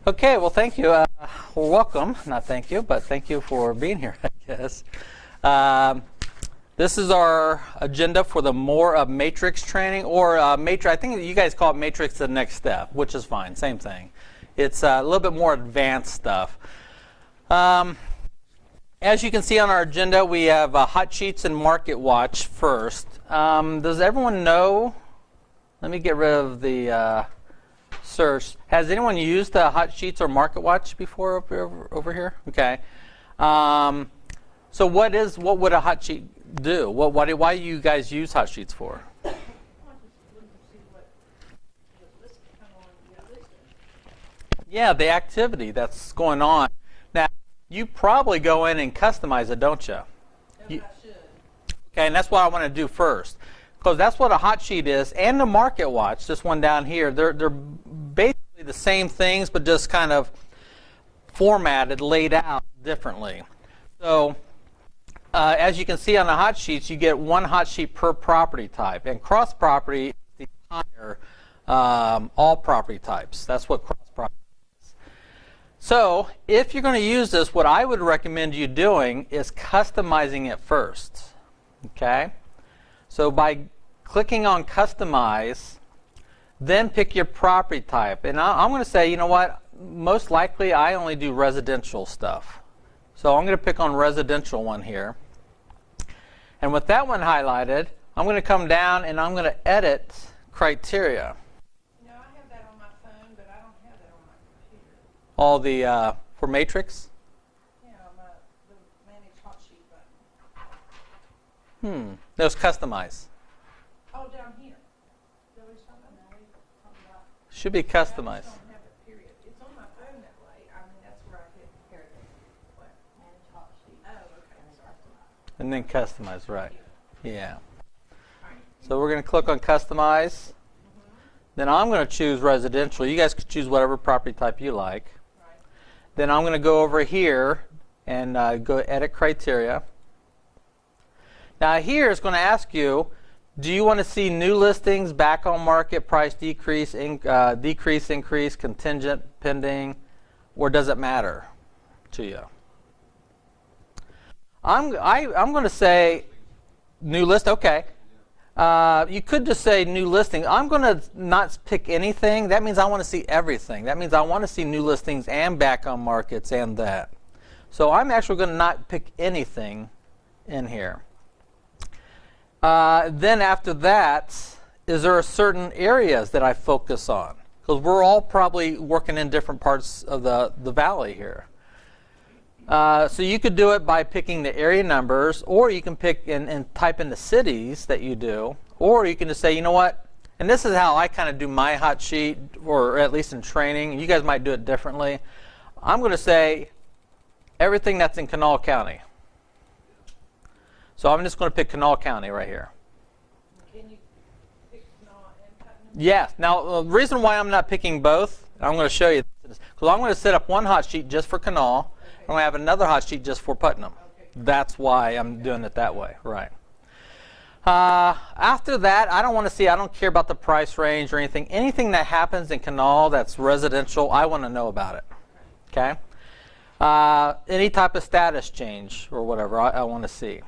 Okay, well, thank you. Well, welcome. Not thank you, but thank you for being here, I guess. Um, this is our agenda for the more of matrix training, or matrix. I think you guys call it matrix the next step, which is fine. Same thing. It's a little bit more advanced stuff. As you can see on our agenda, we have Hot Sheets and Market Watch first. Does everyone know? Let me get rid of the search. Has anyone used Hot Sheets or Market Watch before over here? Okay. So what would a hot sheet do? Why do you guys use hot sheets for? Yeah, the activity that's going on. Now, you probably go in and customize it, don't you? Okay, and that's what I want to do first, because that's what a hot sheet is, and the Market Watch. This one down here, they're basically the same things, but just kind of formatted, laid out differently. So, as you can see on the hot sheets, you get one hot sheet per property type, and cross property is the entire all property types. That's what cross property is. So, if you're going to use this, what I would recommend you doing is customizing it first. Okay? So by clicking on Customize, then pick your property type. And I'm going to say, you know what? Most likely, I only do residential stuff. So I'm going to pick on residential one here. And with that one highlighted, I'm going to come down and I'm going to edit criteria. You know, I have that on my phone, but I don't have that on my computer. All the, for Matrix? Yeah, the Manage Hot Sheet button. Those Customize. Oh, down here. There was something about. Should be I customized. just don't have it, period. It's on my phone that way. I mean, that's where I hit here. What? Manage Hot Sheet. Oh, okay. Sorry. And then Customize, right. Yeah. So we're going to click on Customize. Then I'm going to choose residential. You guys could choose whatever property type you like. Right. Then I'm going to go over here and go edit criteria. Now here it's going to ask you, do you want to see new listings, back on market, price decrease, decrease, increase, contingent, pending, or does it matter to you? I'm going to say new list. Okay. You could just say new listing. I'm going to not pick anything. That means I want to see everything. That means I want to see new listings and back on markets and that. So I'm actually going to not pick anything in here. Then after that, is there certain areas that I focus on? Because we're all probably working in different parts of the valley here. So you could do it by picking the area numbers, or you can pick and type in the cities that you do, or you can just say, you know what, and this is how I kind of do my hot sheet, or at least in training. You guys might do it differently. I'm going to say everything that's in Kanawha County. So I'm just going to pick Kanawha County right here. Can you pick Kanawha and Putnam? Yes. Now, the reason why I'm not picking both, I'm going to show you this, because I'm going to set up one hot sheet just for Kanawha. I'm going to have another hot sheet just for Putnam. Okay. That's why I'm doing it that way. Right. After that, I don't care about the price range or anything. Anything that happens in Kanawha that's residential, I want to know about it. Okay? Any type of status change or whatever, I want to see.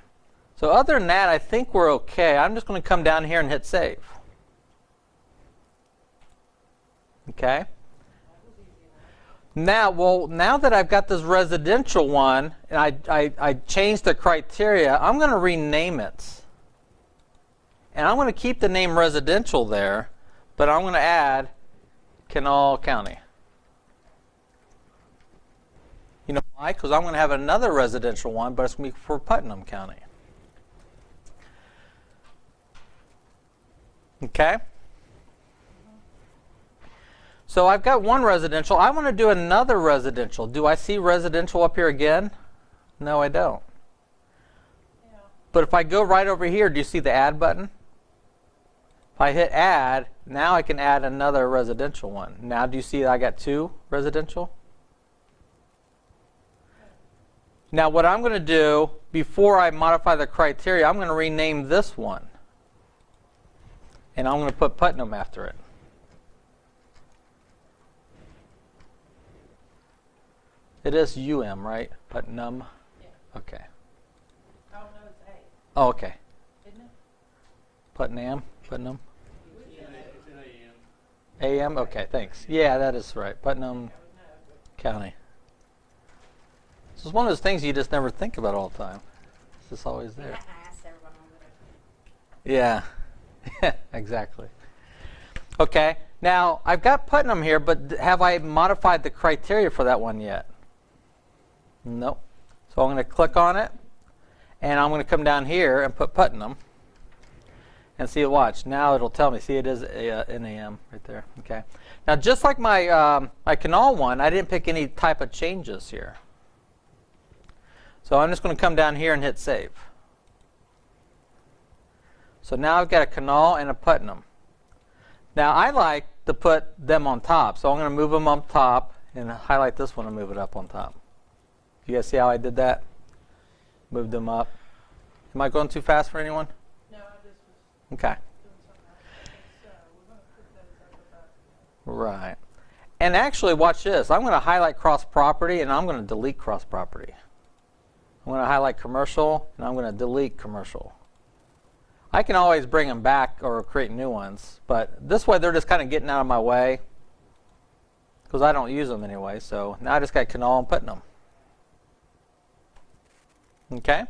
So other than that, I think we're okay. I'm just going to come down here and hit save. Okay? Now that I've got this residential one, and I changed the criteria, I'm going to rename it. And I'm going to keep the name residential there, but I'm going to add Kanawha County. You know why? Because I'm going to have another residential one, but it's going to be for Putnam County. Okay? So I've got one residential. I want to do another residential. Do I see residential up here again? No, I don't. Yeah. But if I go right over here, do you see the add button? If I hit add, now I can add another residential one. Now do you see that I got two residential? Now what I'm going to do, before I modify the criteria, I'm going to rename this one. And I'm going to put Putnam after it. It is UM, right? Putnam. Yeah. Okay. Oh, no, it's A, Oh, okay. isn't it? Putnam. Putnam. Which is It's an AM. AM. Okay. Thanks. Yeah, that is right. Putnam I would know, but County. This is one of those things you just never think about all the time. It's just always there. I asked everyone over there. Yeah, exactly. Okay, now I've got Putnam here, but have I modified the criteria for that one yet? Nope. So I'm going to click on it, and I'm going to come down here and put Putnam, and see it. Watch. Now it'll tell me. See, it is an AM right there. Okay. Now, just like my my Canal one, I didn't pick any type of changes here. So I'm just going to come down here and hit save. So now I've got a Canal and a Putnam. Now I like to put them on top, so I'm going to move them up top and highlight this one and move it up on top. You guys see how I did that? Moved them up. Am I going too fast for anyone? no, I just was Okay. doing something else. So we're going to put those up above. Right. And actually, watch this. I'm going to highlight cross property and I'm going to delete cross property. I'm going to highlight commercial and I'm going to delete commercial. I can always bring them back or create new ones, but this way they're just kind of getting out of my way because I don't use them anyway. So now I just got Canal and Putnam. Okay?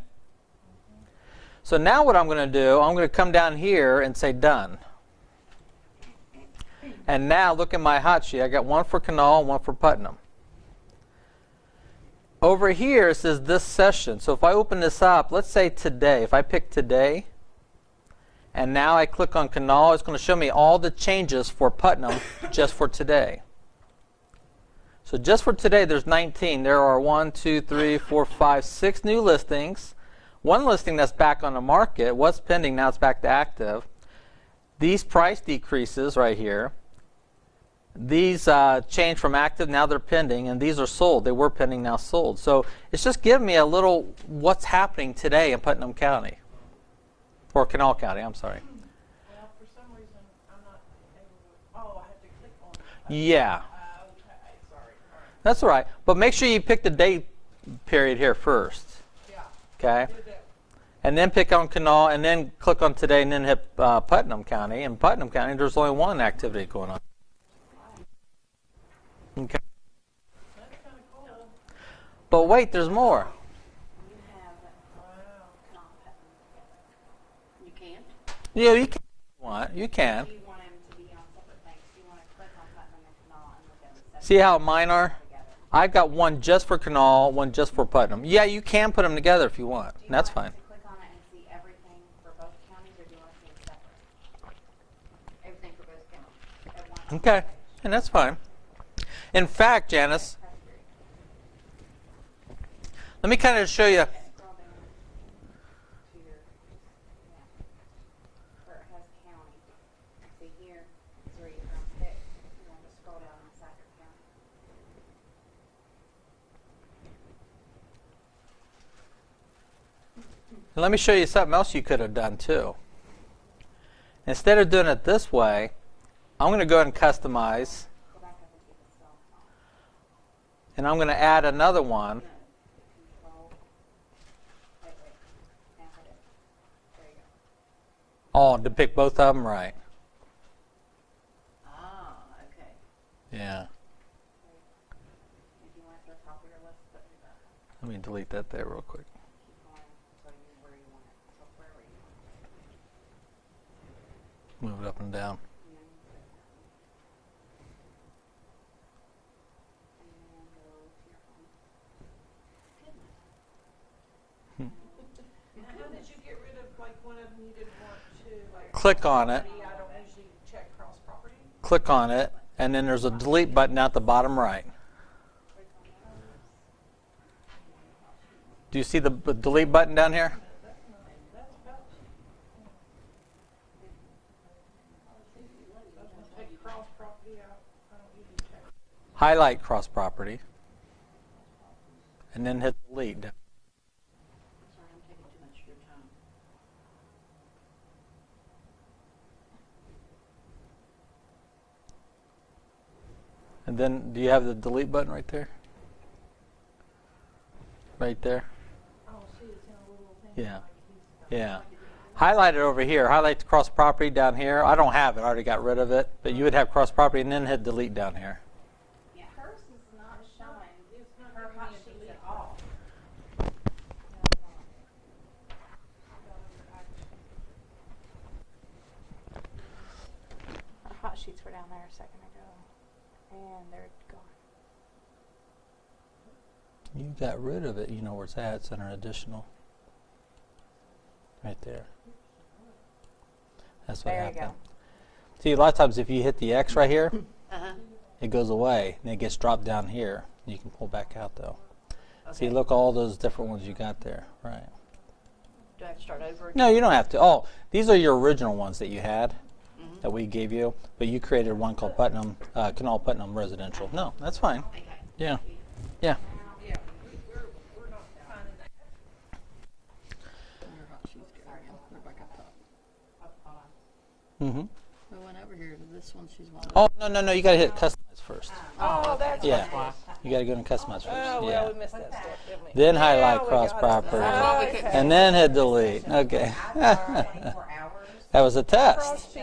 So now what I'm going to do, I'm going to come down here and say done. And now look at my hot sheet. I got one for Canal and one for Putnam. Over here it says this session. So if I open this up, let's say today. If I pick today, and now I click on Canal, it's going to show me all the changes for Putnam just for today. So just for today, there's 19. There are 1, 2, 3, 4, 5, 6 new listings. One listing that's back on the market was pending. Now it's back to active. These price decreases right here. These changed from active, now they're pending, and these are sold. They were pending, now sold. So it's just giving me a little what's happening today in Putnam County. Or Canal County, I'm sorry. Well, for some reason, I'm not able to, oh, I have to click on it. Yeah, Okay, sorry. All right. that's all right. But make sure you pick the date period here first. Yeah, Okay? do that. And then pick on Canal, and then click on today, and then hit Putnam County. In Putnam County, there's only one activity going on. Okay. That's kind of cool. But wait, there's more. You have Wow. not Putnam together. You can't? Yeah, you can. You can. Do you want them to be on separate things? Do you want to click on Putnam and Canal and look at them separate See how mine are? together? I've got one just for Canal, one just for Putnam. Yeah, you can put them together if you want. Do you That's want fine. to click on it and see everything for both counties, or do you want to see them separate? Everything for both counties at once? Okay, and that's fine. In fact, Janice, Press through. let me kind of show you. Scroll down to your map where it has county. See here is where you're going to pick. You want to scroll down inside your county. Let me show you something else you could have done too. Instead of doing it this way, I'm going to go ahead and customize, Go back up and see if it's still on. and I'm going to add another one. No. Control. Wait. Now hit it. There you go. Oh, to pick both of them, right? Ah, okay. Yeah. If you want to top of your list, put it up. Let me delete that there real quick. Keep going until you where you want it. So where were you? Move it up and down. And then put that one. And then go to your home. Goodness. How did you get rid of, like, one of them you didn't want to, like? Click on it. property? I don't usually check cross property. Click on it, and then there's a delete button at the bottom right. Click on those. Do you see the delete button down here? That's about, take cross property out. I don't usually check. Highlight cross property, and then hit delete. Sorry, I'm taking too much of your time. And then do you have the delete button right there? right there. Oh, shoot, it's in a little thing. Yeah. Like he's- Yeah. Highlight it over here. Highlight the cross property down here. I don't have it. I already got rid of it. But you would have cross property and then hit delete down here. Yeah, hers is not showing It's not her giving hot me a sheets delete. at all. Her hot sheets were down there a second ago, and they're gone. You got rid of it. You know where it's at. It's under additional. Right there. That's what There you happened. go. See, a lot of times if you hit the X right here, Uh-huh. it goes away and it gets dropped down here. You can pull back out though. See, Okay. look all those different ones you got there. Right. Do I have to start over again? No, you don't have to. Oh, these are your original ones that you had Mhm. that we gave you, but you created one called Putnam, Canal Putnam Residential. No, that's fine. Okay. Yeah. Yeah. Yeah, we're not finding that. Your hot sheets go again. They're back up top. Hold on. Mm-hmm. We went over here to this one. She's wanted. Oh, no. You got to hit customize first. Oh, that's Yeah. why. You got to go to customize first. Oh, well, Yeah. we missed that step, didn't we? Then highlight Yeah, we cross got it. property. Oh, we okay. And then hit delete. Okay. 24 hours. That was a test.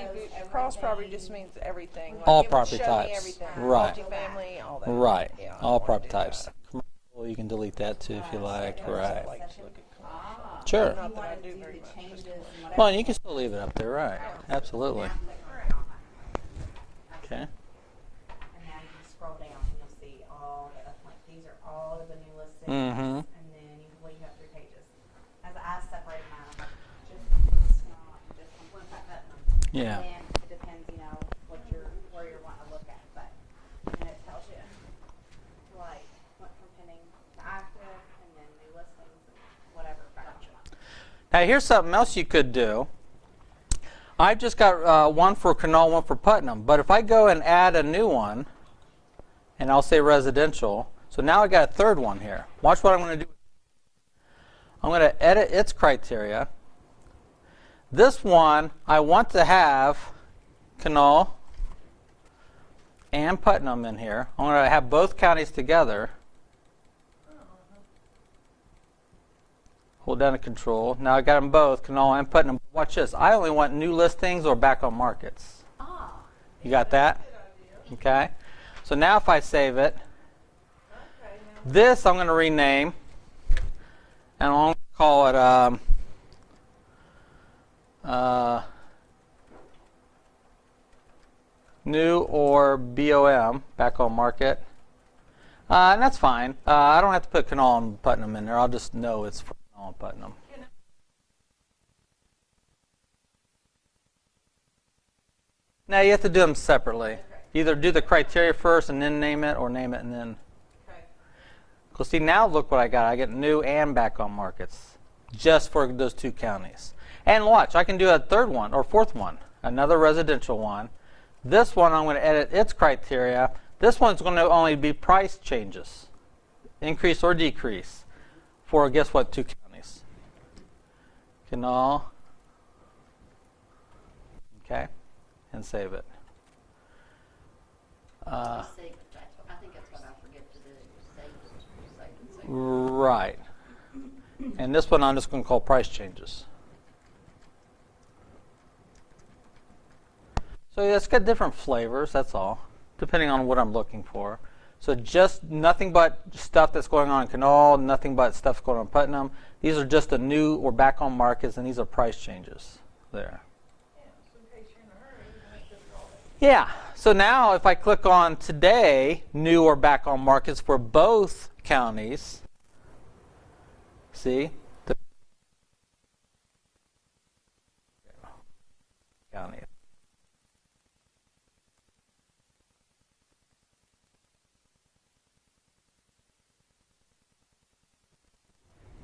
Cross property just means everything. Like, All it would property show me types. everything. Right. Multifamily, all that. Right. Yeah, I All don't wanna property do that. types. Commercial, you can delete that too if you like. I Right. like to look at commercial. Sure. Not You that I want to do do very the much. changes and whatever. Well, you can still leave it up there. Right. Absolutely. Now click around. Okay. And now you can scroll down and you'll see all the, like, these are all of the new listings. Mhm. And then you leave up 3 pages. As I separated mine, I'm like, just one for Wisconsin, just one for Putnam. Yeah. And then it depends, you know, where you're wanting to look at, but, and it tells you, like, went from pending to active, and then new listings, and whatever. Gotcha. Now here's something else you could do. I've just got one for Canal, one for Putnam. But if I go and add a new one, and I'll say residential, so now I got a third one here. Watch what I'm going to do. I'm going to edit its criteria. This one, I want to have Canal and Putnam in here. I'm going to have both counties together. Hold down to control. Now I got them both, Canal and Putnam. Watch this. I only want new listings or back on markets. Ah. You got that? Okay. So now if I save it, Okay, now this I'm going to rename, and I'm going to call it new or BOM, back on market. And that's fine. I don't have to put Canal and Putnam in there. I'll just know it's for Canal and Putnam. Now you have to do them separately. Either do the criteria first and then name it, or name it and then. okay. Because see, now look what I got. I get new and back on markets just for those two counties. And watch, I can do a third one or fourth one, another residential one. This one, I'm going to edit its criteria. This one's going to only be price changes, increase or decrease, for guess what, two counties. Canal. Okay, and save it. Save it. I think that's what I forget to do. Save it. Right. And this one I'm just going to call price changes. So it's got different flavors, that's all, depending on what I'm looking for. So just nothing but stuff that's going on in Canal, nothing but stuff going on in Putnam. These are just the new or back on markets, and these are price changes there. Yeah, so in case you're in a hurry, you have to do all that. Yeah. So now if I click on today, new or back on markets for both counties, see? The counties.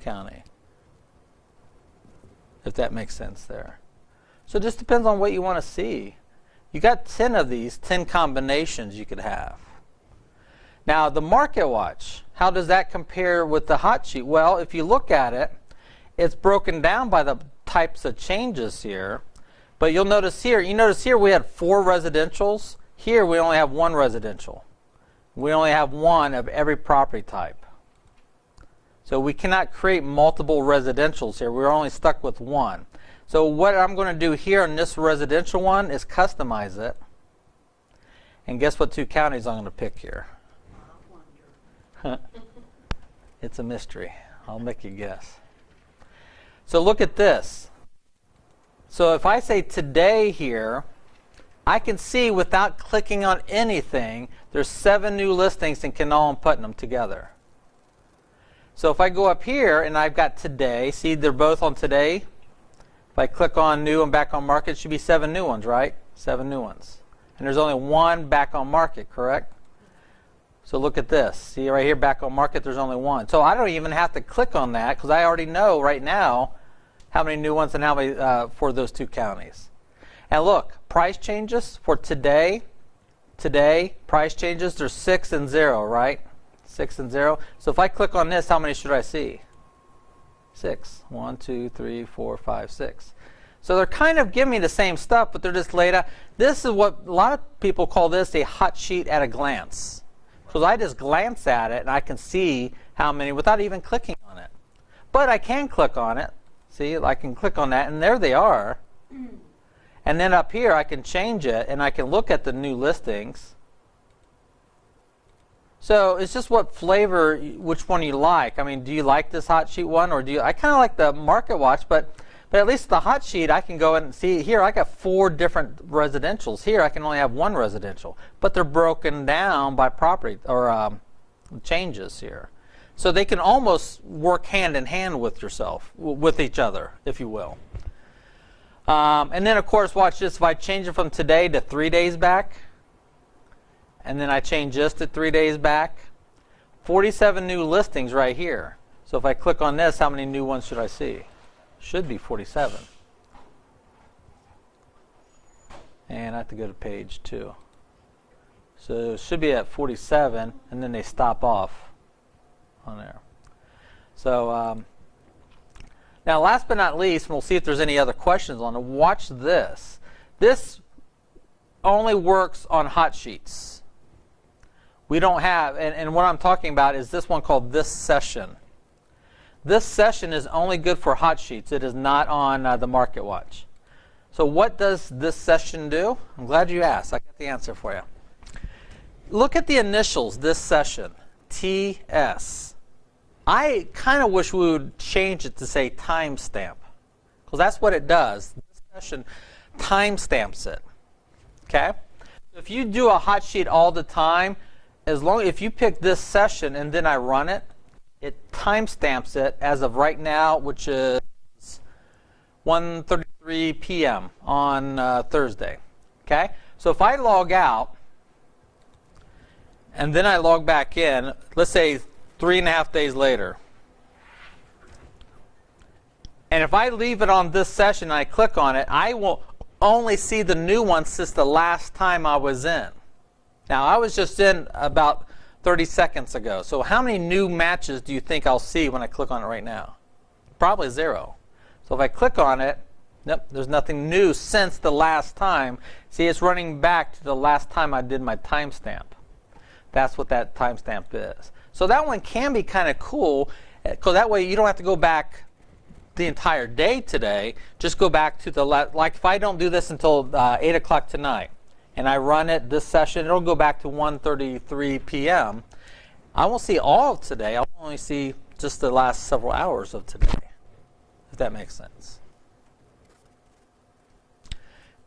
County. If that makes sense there. So it just depends on what you want to see. You got 10 of these, 10 combinations you could have. Now the market watch, how does that compare with the hot sheet? Well, if you look at it, it's broken down by the types of changes here. But you'll notice here, we had 4 residentials. Here we only have 1 residential. We only have 1 of every property type. So we cannot create multiple residentials here. We're only stuck with one. So what I'm going to do here on this residential one is customize it. And guess what two counties I'm going to pick here? It's a mystery. I'll make you guess. So look at this. So if I say today here, I can see without clicking on anything, there's 7 new listings in Kanawha and Putnam together. So if I go up here and I've got today, see they're both on today. If I click on new and back on market, it should be 7 new ones, right? 7 new ones. And there's only one back on market, correct? So look at this. See right here, back on market, there's only one. So I don't even have to click on that because I already know right now how many new ones and how many for those two counties. And look, price changes for today, price changes, there's 6 and 0, right? 6 and 0. So if I click on this, how many should I see? 6. 1, 2, 3, 4, 5, 6. So they're kind of giving me the same stuff, but they're just laid out. This is what a lot of people call this a hot sheet at a glance. Because I just glance at it and I can see how many without even clicking on it. But I can click on it. See, I can click on that and there they are. And then up here I can change it and I can look at the new listings. So it's just what flavor, which one you like. I mean, do you like this hot sheet one or do you? I kind of like the Market Watch, but at least the hot sheet I can go and see here. I got 4 different residentials. Here I can only have 1 residential, but they're broken down by property or changes here. So they can almost work hand in hand with with each other, if you will. And then, of course, watch this. If I change it from today to 3 days back, and then I change this to 3 days back, 47 new listings right here. So if I click on this, how many new ones should I see? Should be 47. And I have to go to page 2. So it should be at 47, and then they stop off on there. So now last but not least, and we'll see if there's any other questions on it, watch this. This only works on hot sheets. We don't have, and what I'm talking about is this one called This Session. This session is only good for hot sheets. It is not on the Market Watch. So what does this session do? I'm glad you asked. I got the answer for you. Look at the initials, this session, TS. I kind of wish we would change it to say timestamp, because that's what it does. This session timestamps it. Okay? If you do a hot sheet all the time, if you pick this session and then I run it, it timestamps it as of right now, which is 1:33 p.m. on Thursday. Okay? So if I log out and then I log back in, let's say 3.5 days later, and if I leave it on this session and I click on it, I will only see the new one since the last time I was in. Now, I was just in about 30 seconds ago. So how many new matches do you think I'll see when I click on it right now? Probably 0. So if I click on it, nope, there's nothing new since the last time. See, it's running back to the last time I did my timestamp. That's what that timestamp is. So that one can be kind of cool, because that way you don't have to go back the entire day today. Just go back to the like if I don't do this until 8 o'clock tonight, and I run it this session, it'll go back to 1:33 p.m. I won't see all of today. I'll only see just the last several hours of today, if that makes sense.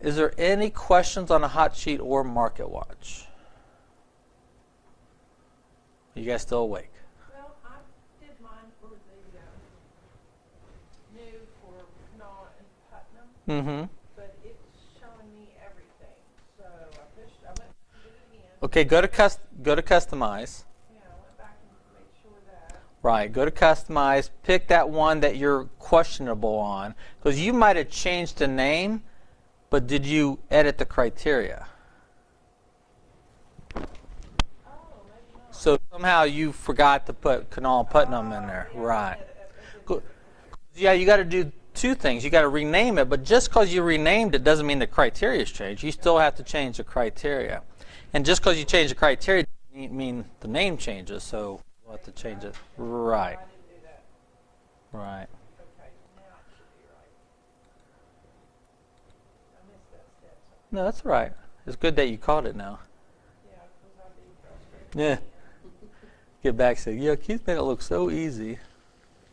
Is there any questions on a hot sheet or Market Watch? You guys still awake? Well, I did mine for the new for Kanawha and Putnam, Mm-hmm. but it's showing me everything. So I went and did it again. Okay, go to Customize. Yeah, I went back and made sure that. Right, go to Customize. Pick that one that you're questionable on, because you might have changed the name, but did you edit the criteria? Oh, maybe not. So somehow you forgot to put Kanawha Putnam in there. Right. Cool. Yeah, you got to do two things. You got to rename it, but just because you renamed it doesn't mean the criteria has changed. You still have to change the criteria. And just because you change the criteria doesn't mean the name changes, so we'll have to change it. Right. I didn't do that. Right. Okay, now it should be right. I missed that step. So, No, that's all right. It's good that you caught it now. yeah, because I'd be frustrated. Yeah. Get back and say, yeah, Keith made it look so easy.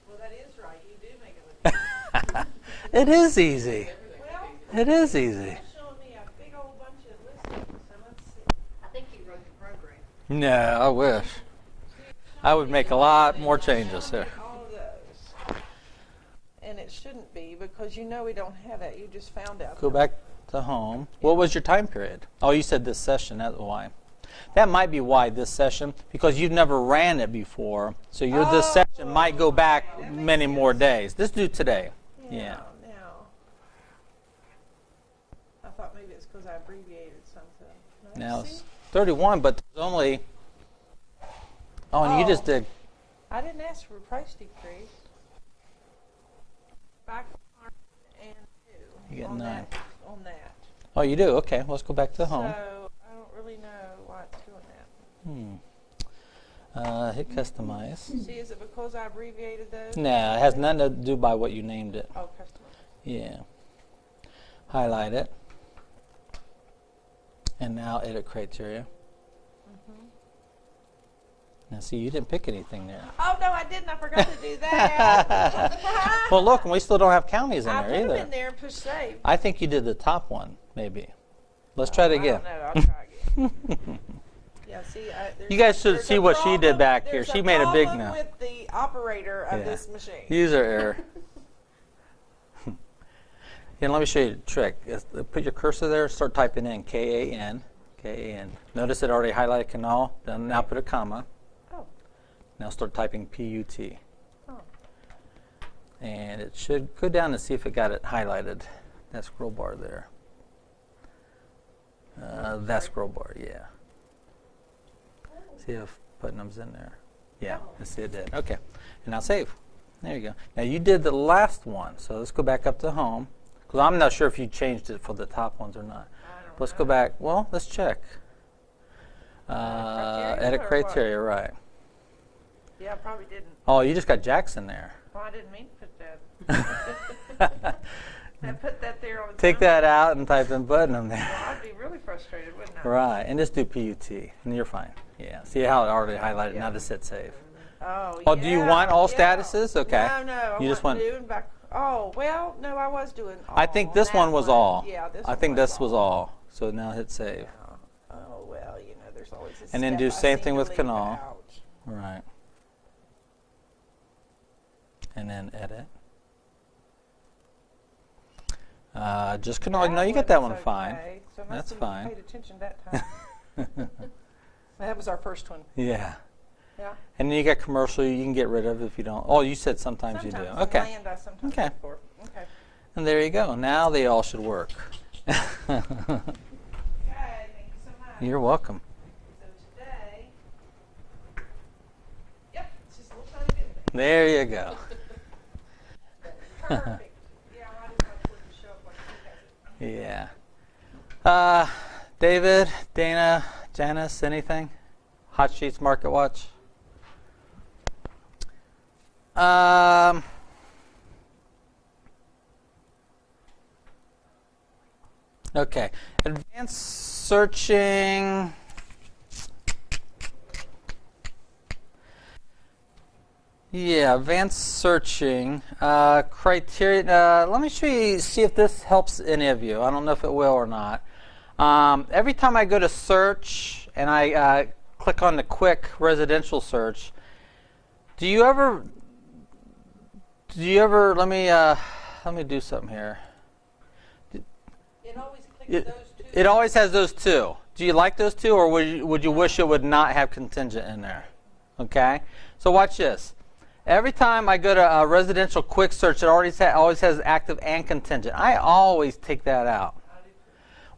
Well, that is right. You do make it look easy. It is easy. Well, It is easy. you're showing me a big old bunch of listings, so let's see. I think you wrote the program. No, I wish. I would make a lot more changes there. All of those. And it shouldn't be because you know we don't have that. You just found out. Go back to home. What was your time period? Oh, you said this session. That's why. That might be why this session, because you've never ran it before. So this session might go back many more days. Let's do today. Yeah. Now. I thought maybe it's because I abbreviated something. No, Now see? it's 31, but there's only. Oh, and you just did. I didn't ask for a price decrease. Back and two. You get on 9. that. On that. Oh, you do? Okay, let's go back to home. So I don't really know why it's doing that. Hit customize. See, is it because I abbreviated those? Nah, it has nothing to do by what you named it. Oh, customer. Yeah. Highlight it. And now edit criteria. Now see, you didn't pick anything there. Oh no, I didn't. I forgot to do that. Well, look, and we still don't have counties in I there put them either. in there and push save. I think you did the top one, maybe. Let's try it again. I don't know. I'll try again. Yeah, see, there's You guys should there's see a what she did problem- back here. there's She a made a big problem no. with the operator of Yeah. this machine. User error. And let me show you the trick. Put your cursor there, start typing in K-A-N, K-A-N. Notice it already highlighted canal. Then now put a comma. Oh. Now start typing P-U-T. Oh. And it should go down and see if it got it highlighted. That scroll bar there. That scroll bar, yeah. See if Putnam's in there. Yeah, let's see it did. Okay, and now save. There you go. Now you did the last one, so let's go back up to home. Because I'm not sure if you changed it for the top ones or not. I don't Let's know. go back. Well, let's check. Criteria Edit or what? criteria, right. Yeah, I probably didn't. Oh, you just got Jackson there. Well, I didn't mean to put that. I put that there on the Take time. that out and type in Putnam there. Well, I'd be really frustrated, wouldn't I? Right, and just do PUT, and you're fine. Yeah, see how it already highlighted. Now just hit save. Oh, Oh, do you yeah, want all yeah. statuses? Okay. No, I You just wasn't want- doing back. Oh, well, no, I was doing all. I think this that one was all. Yeah, this I one think this was all. So now hit save. Yeah. Oh, well, you know, there's always a And then step do I same seem thing to with leave canal. out. Right. And then edit. Just canal. No, you get that one was fine. okay. So I That's must have fine. Paid attention that time. That was our first one. Yeah. Yeah. And then you got commercial you can get rid of if you don't. Oh, you said sometimes you do. Sometimes Okay. Land I sometimes Okay. look for. Okay. And there you go. Now they all should work. Okay, thank you so much. You're welcome. So today, yep, it's just a little tiny bit of There you go. that. Perfect. Yeah, I just want to show up like you guys. Yeah. David, Dana, Janice, anything? Hot Sheets Market Watch? Okay. Advanced searching. Yeah, advanced searching criteria. Let me see if this helps any of you. I don't know if it will or not. Every time I go to search and I click on the quick residential search, do you ever? Let me do something here. It always clicks It, those two. it always has those two. Do you like those two, or would you wish it would not have contingent in there? Okay. So watch this. Every time I go to a residential quick search, it always has active and contingent. I always take that out.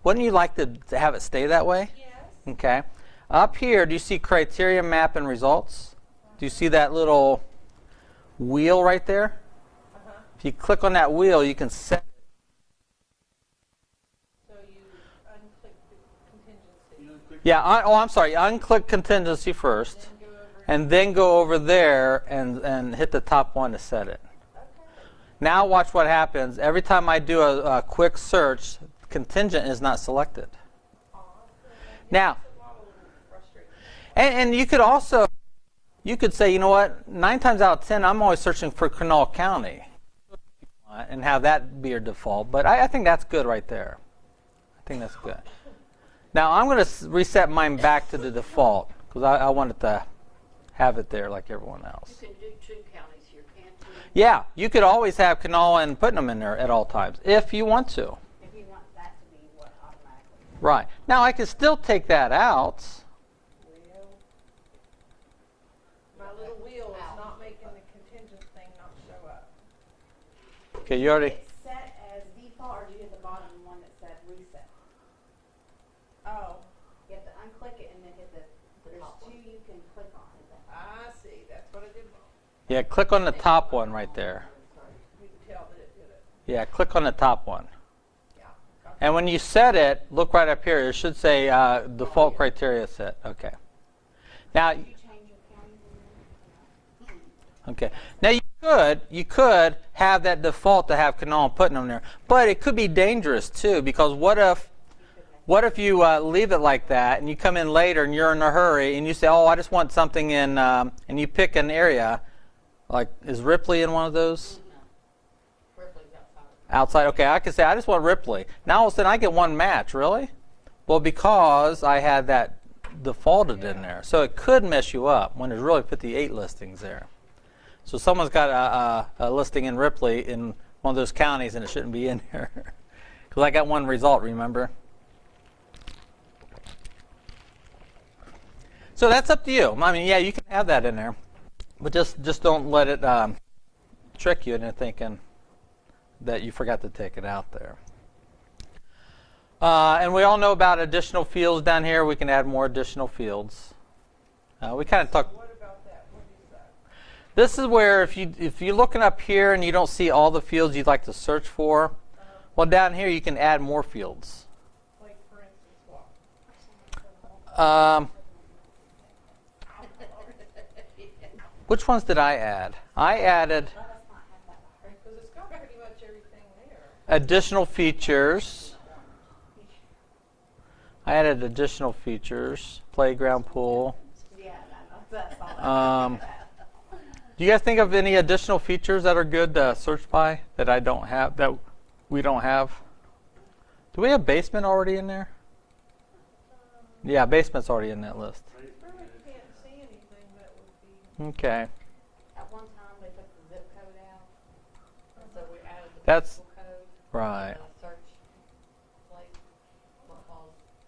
Wouldn't you like to have it stay that way? Yes. Okay. Up here, do you see criteria, map, and results? Do you see that little wheel right there? If you click on that wheel, you can set. So you unclick the contingency. Yeah. I'm sorry. Unclick contingency first, Then go over. and then go over there and hit the top one to set it. Now watch what happens. Every time I do a quick search, contingent is not selected. Now, It's a lot of little frustrating. and you could also, you could say, you know what, 9 times out of 10, I'm always searching for Kanawha County, and have that be your default. But I think that's good right there. I think that's good. Now I'm going to reset mine back to the default because I wanted to have it there like everyone else. You can do 2 counties here, can't you? Yeah, you could always have Kanawha and Putnam in there at all times if you want to. If you want that to be what automatically. Right. Now I can still take that out. My little wheel is not making the contingent thing not show up. Okay, you already. It's set as default, or do you hit the bottom one that said reset? Oh, You have to unclick it and then hit there's top 2 one. you can click on. I see. That's what I did wrong. Yeah, click on the top one right there. You can tell that it did it. Yeah, click on the top one. Yeah. Gotcha. And when you set it, look right up here. It should say default criteria set. Okay. Now, Did you change your counties in there? okay. Now you could have that default to have Kanawha and Putnam there, but it could be dangerous too because what if you leave it like that and you come in later and you're in a hurry and you say, oh, I just want something in, and you pick an area, like is Ripley in one of those? Ripley's outside. Outside, okay, I could say I just want Ripley. Now all of a sudden I get one match, really? Well, because I had that defaulted in there. So it could mess you up when there's really 58 listings there. So someone's got a listing in Ripley in one of those counties and it shouldn't be in here. Because I got one result, remember? So that's up to you. I mean, yeah, you can have that in there. But just don't let it trick you into thinking that you forgot to take it out there. And we all know about additional fields down here. We can add more additional fields. We kind of talked. What about that? What is that? This is where if you're looking up here and you don't see all the fields you'd like to search for, well, down here you can add more fields. Like, for instance, what? Which ones did I add? I added Let us not have that. Because it's got pretty much everything there. additional features. I added additional features, playground, pool. Yeah, that's all. Do you guys think of any additional features that are good to search by that I don't have, that we don't have? Do we have basement already in there? Yeah, basement's already in that list. Really can't see anything that would be. Okay. At one time, they took the zip code out, and so we added the That's- postal code. Right. And a search place, because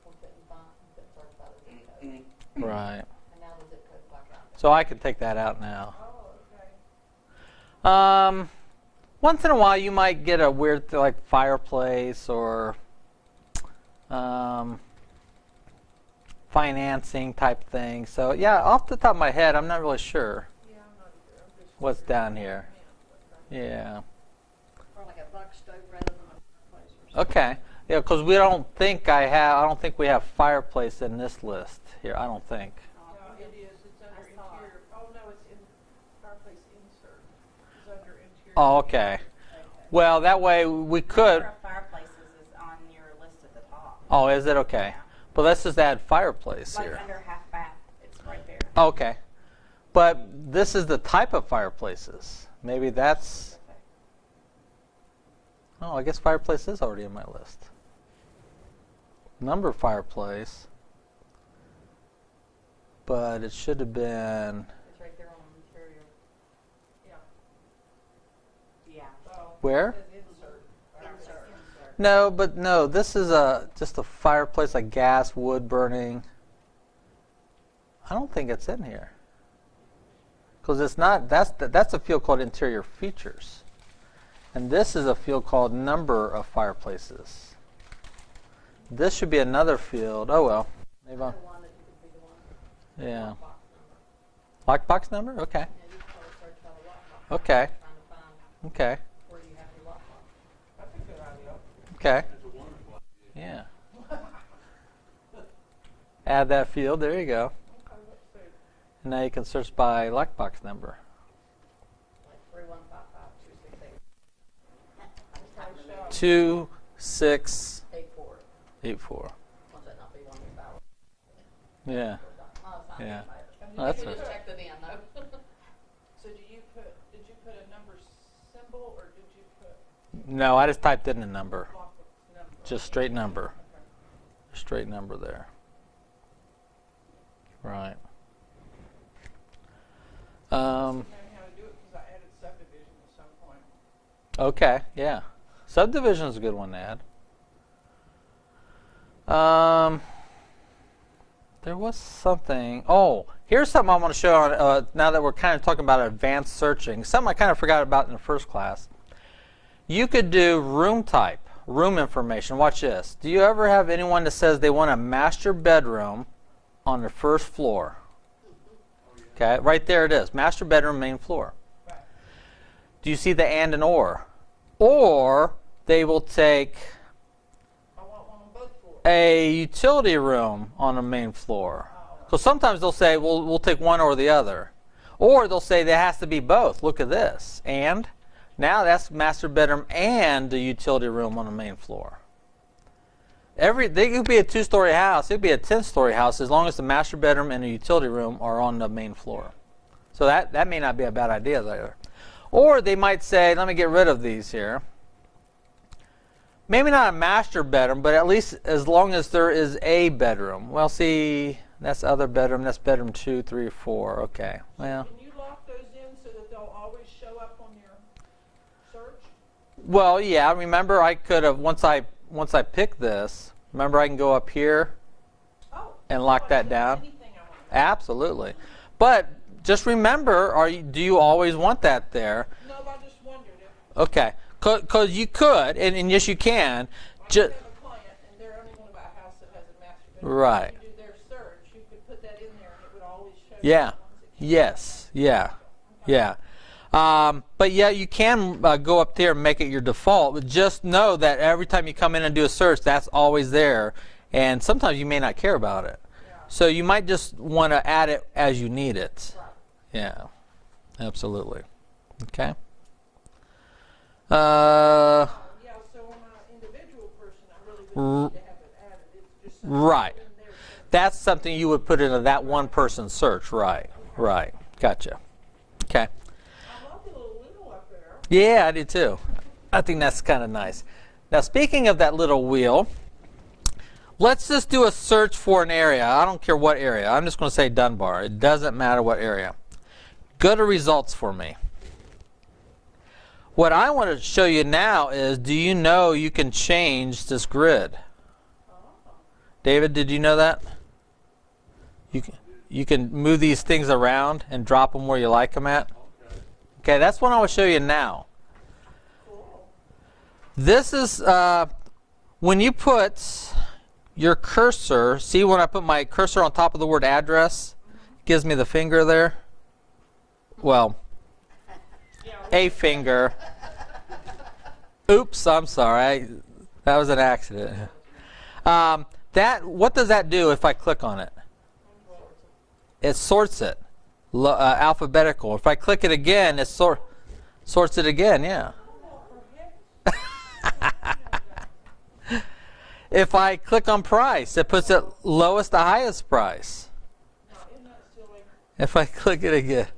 we couldn't search by the zip code. Right. And now the zip code's back out. So I can take that out now. Oh, okay. Once in a while, you might get a weird like fireplace or financing type thing. So yeah, off the top of my head, I'm not really sure Yeah, I'm not either. I'm just what's down here. yeah. Yeah. Or like a buck stove rather than a fireplace or something. Okay. Yeah, because I don't think we have fireplace in this list here. I don't think. No, it is. It's under interior. Oh, no, it's in fireplace insert. It's under interior. Oh, okay. Well, that way we could. Number of fireplaces is on your list at the top. Oh, is it okay? But let's just add fireplace Like here. under half bath, it's right there. Okay. But this is the type of fireplaces. Maybe that's. Oh, I guess fireplace is already on my list. Number fireplace. But it should have been. It's right there on interior. Yeah. Yeah. So, Where? it says insert. Insert. No, but no. This is just a fireplace, like gas, wood burning. I don't think it's in here. Because it's not. That's a field called interior features, and this is a field called number of fireplaces. This should be another field. Oh well. Maybe. The one that you could be the one. Yeah. Box number. Lockbox number. Okay. Yeah, you can probably search by the lockbox. Okay. Trying to find Okay. where you have your lockbox. That's a good idea. Okay. Yeah. Add that field. There you go. Okay, let's see. And now you can search by lockbox number. Like 3155268. 2684. Must that not be one of the ballots? Yeah. Oh, it's not. Yeah. You Oh, that's just right. checked it in though. So did you put a number symbol or did you put No, I just typed in a number. block of number? Just straight number. Straight number there. Right. I know how to do it because I added subdivision at some point. Okay, yeah. Subdivision is a good one to add. There was something. Oh, here's something I want to show on, now that we're kind of talking about advanced searching. Something I kind of forgot about in the first class. You could do room type, room information. Watch this. Do you ever have anyone that says they want a master bedroom on the first floor? Okay, right there it is. Master bedroom, main floor. Right. Do you see the and or? Or they will take I want one on both floors. a utility room on the main floor. Oh. Because sometimes they'll say, well, we'll take one or the other. Or they'll say there has to be both. Look at this. And now that's master bedroom and the utility room on the main floor. They could be a 2-story house. It could be a 10-story house as long as the master bedroom and the utility room are on the main floor. So that may not be a bad idea there. Or they might say, let me get rid of these here. Maybe not a master bedroom, but at least as long as there is a bedroom. Well, see, that's other bedroom. That's bedroom 2, 3, 4. Okay. Well. Can you lock those in so that they'll always show up on your search? Well, yeah. Remember, I could have once I pick this. Remember, I can go up here Oh. and lock that down. Anything I want. Absolutely. But just remember, do you always want that there? No, I just wondered if Okay. Because you could, and yes, you can. I Just have a client and they're only going to buy a house that has a master bedroom. Right. If you do their search, you could put that in there and it would always show you Yeah. the ones that you Yes. Yeah. Yeah. But yeah, you can go up there and make it your default. But just know that every time you come in and do a search, that's always there. And sometimes you may not care about it. Yeah. So you might just want to add it as you need it. Right. Yeah. Absolutely. Okay. Yeah, so on an individual person, I really wouldn't need to have it added. It's just something Right. in there. That's something you would put into that one person search. Right. Right. Gotcha. Okay. I love the little wheel up there. Yeah, I do too. I think that's kind of nice. Now, speaking of that little wheel, let's just do a search for an area. I don't care what area. I'm just going to say Dunbar. It doesn't matter what area. Go to results for me. What I want to show you now is, do you know you can change this grid? David, did you know that? You can move these things around and drop them where you like them at. Okay, that's what I want to show you now. This is when you put your cursor, see when I put my cursor on top of the word address, it gives me the finger there. Well, a finger. Oops, I'm sorry. That was an accident. What does that do if I click on it? It sorts it, alphabetical. If I click it again, it sorts it again. Yeah. If I click on price, it puts it lowest to highest price. Isn't that silly? If I click it again.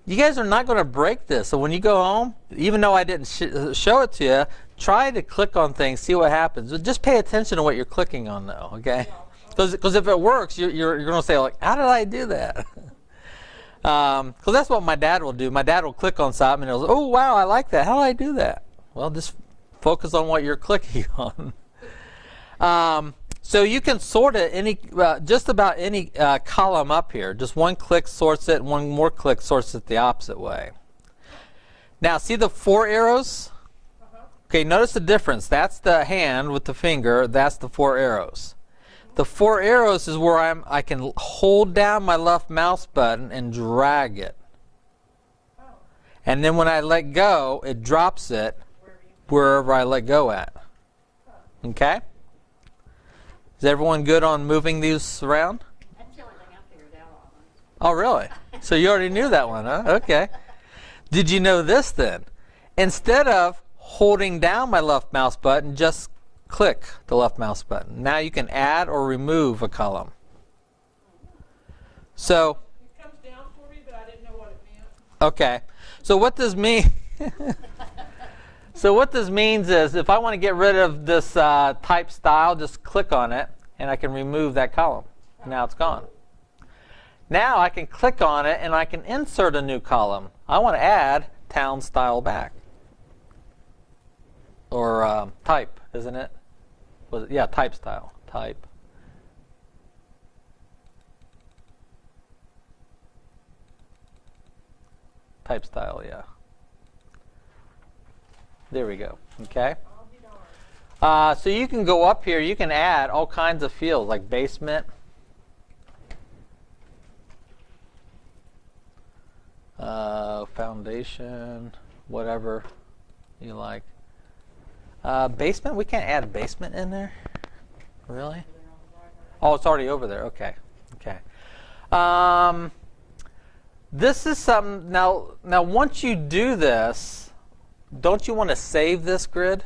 You guys are not going to break this. So when you go home, even though I didn't show it to you, try to click on things, see what happens. But just pay attention to what you're clicking on, though, okay? Because if it works, you're going to say, like, how did I do that? Because that's what my dad will do. My dad will click on something and he'll say, oh, wow, I like that. How did I do that? Well, just focus on what you're clicking on. So you can sort it just about any column up here. Just one click sorts it, and one more click sorts it the opposite way. Now, see the 4 arrows? Okay, notice the difference. That's the hand with the finger. That's the 4 arrows. The 4 arrows is where I can hold down my left mouse button and drag it. And then when I let go, it drops it wherever I let go at. Okay? Is everyone good on moving these around? That's the only thing I figured out on. Oh, really? So you already knew that one, huh? Okay. Did you know this then? Instead of holding down my left mouse button, just click the left mouse button. Now you can add or remove a column. So, It comes down for me, but I didn't know what it meant. okay. So what this mean? So what this means is, if I want to get rid of this type style, just click on it, and I can remove that column. Now it's gone. Now I can click on it, and I can insert a new column. I want to add town style back, or type, isn't it? Was it? Yeah, type style. Type. Type style, yeah. There we go. Okay. So you can go up here. You can add all kinds of fields like basement, foundation, whatever you like. Basement. We can't add a basement in there. Really? Oh, it's already over there. Okay. Okay. This is something. Now, once you do this, don't you want to save this grid?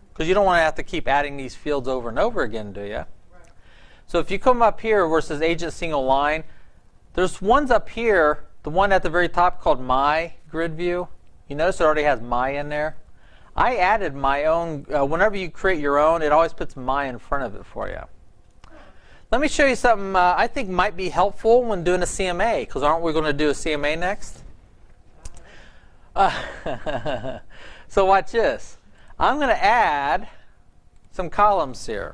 Because you don't want to have to keep adding these fields over and over again, do you? Right. So if you come up here where it says agent single line, there's ones up here, the one at the very top called My Grid View. You notice it already has My in there. I added my own. Whenever you create your own, it always puts My in front of it for you. Let me show you something I think might be helpful when doing a CMA, because aren't we going to do a CMA next? So watch this. I'm going to add some columns here.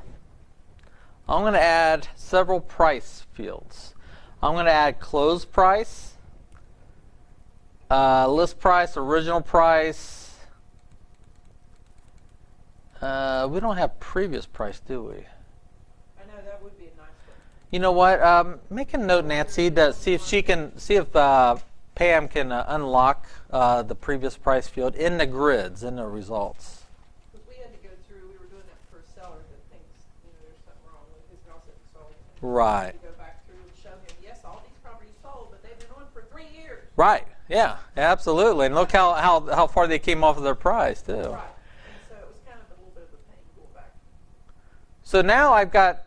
I'm going to add several price fields. I'm going to add close price, list price, original price. We don't have previous price, do we? I know that would be a nice one. You know what? Make a note, Nancy, to see if Pam can unlock the previous price field in the grids, in the results. Because we had to go through, we were doing that for a seller that thinks, there's something wrong with his house that sold. Right. To go back through and show him, yes, all these properties sold, but they've been on for 3 years. Right. Yeah. Absolutely. And look how far they came off of their price too. Right. And so it was kind of a little bit of a pain going back. So now I've got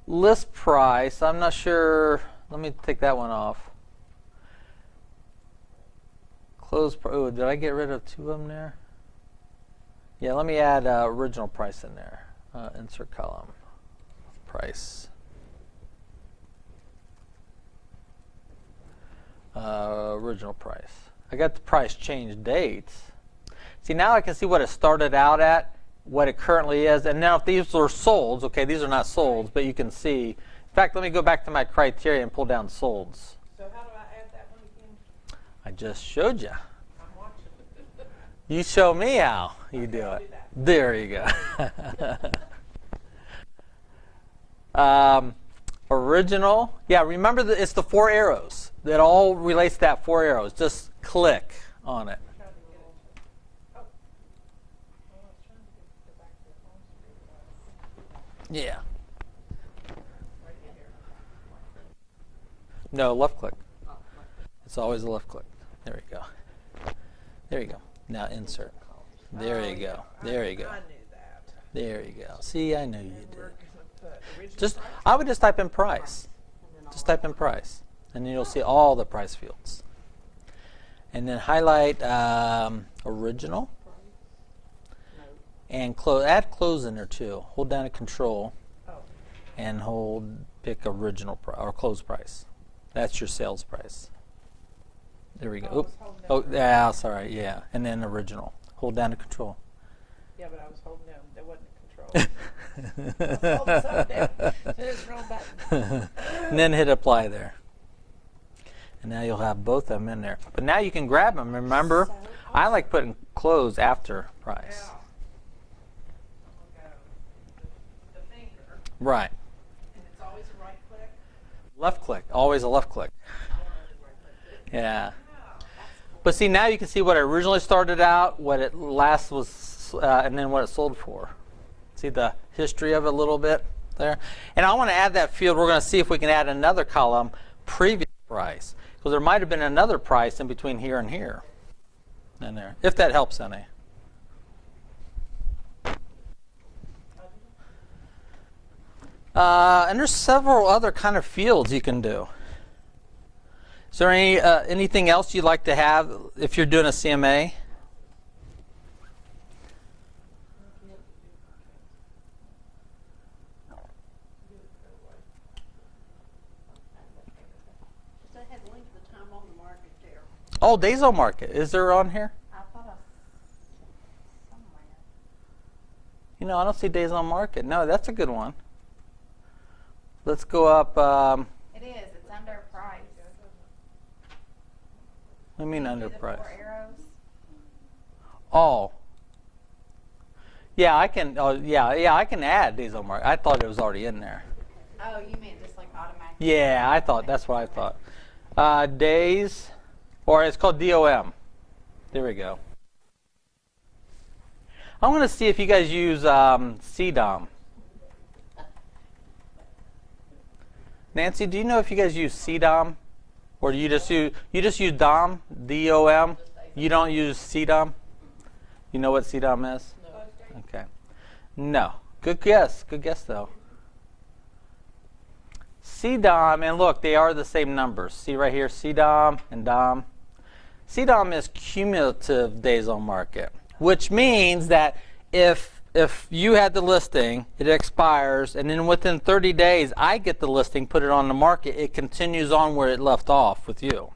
list price. I'm not sure. Let me take that one off. Close. Oh, did I get rid of 2 of them there? Yeah. Let me add original price in there. Insert column. Price. Original price. I got the price change dates. See, now I can see what it started out at, what it currently is, and now if these were solds, okay, these are not solds, but you can see. In fact, let me go back to my criteria and pull down solds. So how do I add that one again? I just showed you. I'm watching. You show me how you do I'll it. do that. There you go. Original. Yeah, remember that it's the 4 arrows. That all relates to that 4 arrows. Just click on it. Trying to get into it. Oh. Well, I was trying to go back to the home screen. Yeah. Right in here. No, left click. It's always a left click. There we go. There you go. Now insert. There you go. There you go. I knew that. There you go. See, I knew you We're did. going to put original Just, price. I would just type in price. Just type in price, and then you'll see all the price fields. And then highlight original, and add close in there too. Hold down to Control, Oh. and pick original or close price. That's your sales price. There we go. I was Oop. holding Oh, down yeah, sorry, yeah. And then original. Hold down to Control. Yeah, but I was holding down. That wasn't control. Hold this up down. It's wrong button. And then hit apply there. And now you'll have both of them in there. But now you can grab them. Remember, I like putting close after price. Yeah. I'm gonna go the finger, Right. and it's always a right click. Left click. Always a left click. I want to do right click. Yeah. Wow. But see, now you can see what it originally started out, what it last was, and then what it sold for. See the history of it a little bit there? And I want to add that field. We're going to see if we can add another column, previous price. Because there might have been another price in between here and here. in there, if that helps any. And there's several other kind of fields you can do. Is there anything else you'd like to have if you're doing a CMA? They had linked the time on the market there. Oh, days on market. Is there on here? I thought I somewhere. You know, I don't see days on market. No, that's a good one. Let's go up. It is. It's under price. What do you mean See under the price? 4 arrows? Oh. Yeah, I can. Oh, yeah, I can add days on market. I thought it was already in there. Oh, you meant just like automatic? Yeah, I thought that's what I thought. Days, or it's called DOM. There we go. I want to see if you guys use CDOM. Nancy, do you know if you guys use CDOM, or do you just use DOM, DOM? You don't use CDOM. You know what CDOM is? No. Okay. No. Good guess. Good guess though. CDOM, and look, they are the same numbers. See right here, CDOM and DOM. CDOM is cumulative days on market, which means that if you had the listing, it expires, and then within 30 days, I get the listing, put it on the market, it continues on where it left off with you.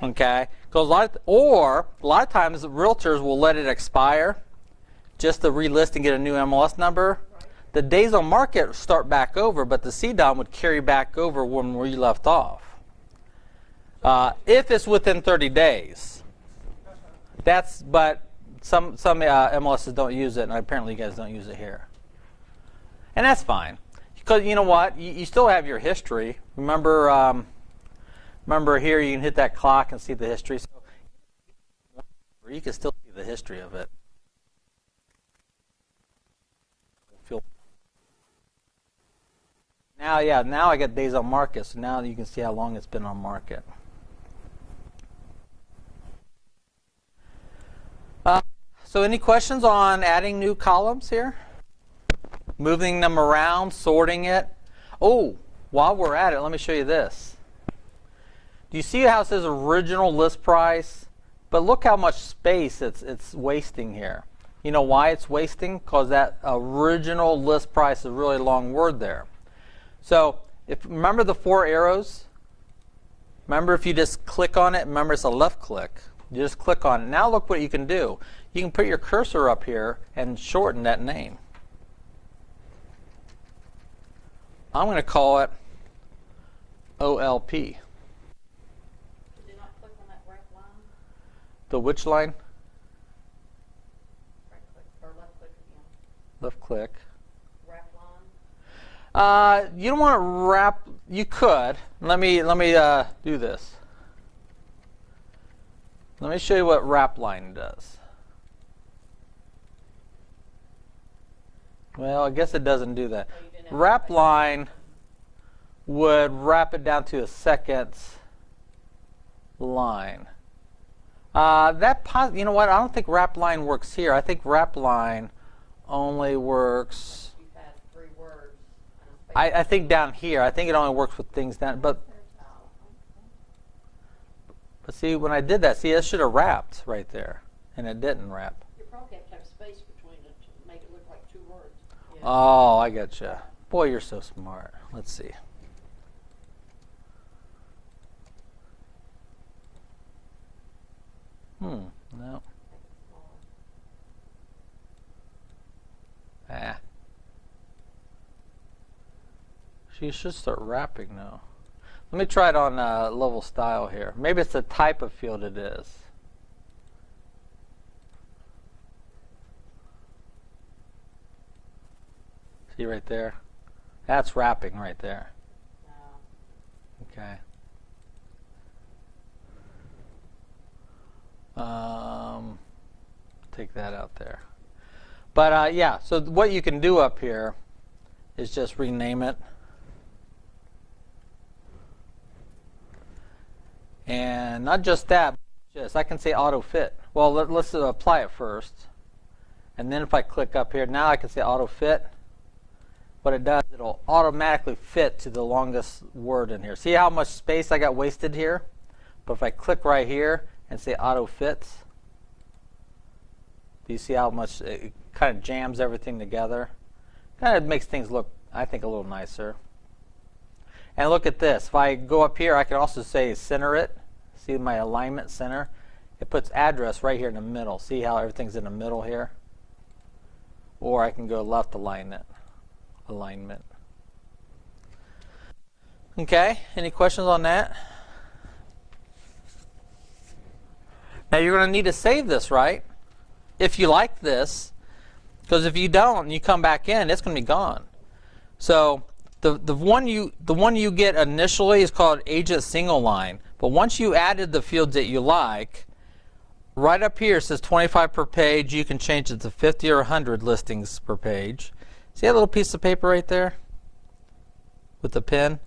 Okay? Because a lot of times, realtors will let it expire just to relist and get a new MLS number. The days on market start back over, but the CDOM would carry back over when we left off. If it's within 30 days. But some MLSs don't use it, and apparently you guys don't use it here. And that's fine. Because you know what? You still have your history. Remember here you can hit that clock and see the history. So you can still see the history of it. Now I got days on market, so now you can see how long it's been on market. So any questions on adding new columns here? Moving them around, sorting it? Oh, while we're at it, let me show you this. Do you see how it says original list price? But look how much space it's wasting here. You know why it's wasting? Because that original list price is a really long word there. So remember the 4 arrows? Remember if you just click on it, remember it's a left click. You just click on it. Now look what you can do. You can put your cursor up here and shorten that name. I'm going to call it OLP. Did you not click on that right line? The which line? Right click or left click again. Left click. Wrap line. You don't want to wrap. You could. Let me do this. Let me show you what wrap line does. Well, I guess it doesn't do that. Oh, you didn't have Wrap to- line would wrap it down to a second line. You know what? I don't think wrap line works here. I think wrap line only works. You've had 3 words and a space. I think down here. I think it only works with things down. But see, when I did that, see, it should have wrapped right there, and it didn't wrap. You probably have to have space between it to make it look like 2 words. Yeah. Oh, I gotcha. Boy, you're so smart. Let's see. No. She should start wrapping now. Let me try it on level style here. Maybe it's the type of field it is. See right there? That's wrapping right there. No. Okay. Take that out there. But yeah, so what you can do up here is just rename it. And not just that, just I can say auto fit. Well, let's apply it first. And then if I click up here, now I can say auto fit. What it does, it'll automatically fit to the longest word in here. See how much space I got wasted here? But if I click right here and say auto fits, do you see how much it kind of jams everything together? Kind of makes things look, I think, a little nicer. And look at this. If I go up here, I can also say center it. See my alignment center? It puts address right here in the middle. See how everything's in the middle here? Or I can go left alignment. Okay, any questions on that? Now you're going to need to save this, right? If you like this, because if you don't and you come back in, it's going to be gone. So the one you get initially is called agent single line. But once you added the fields that you like, right up here it says 25 per page. You can change it to 50 or 100 listings per page. See that little piece of paper right there with the pen?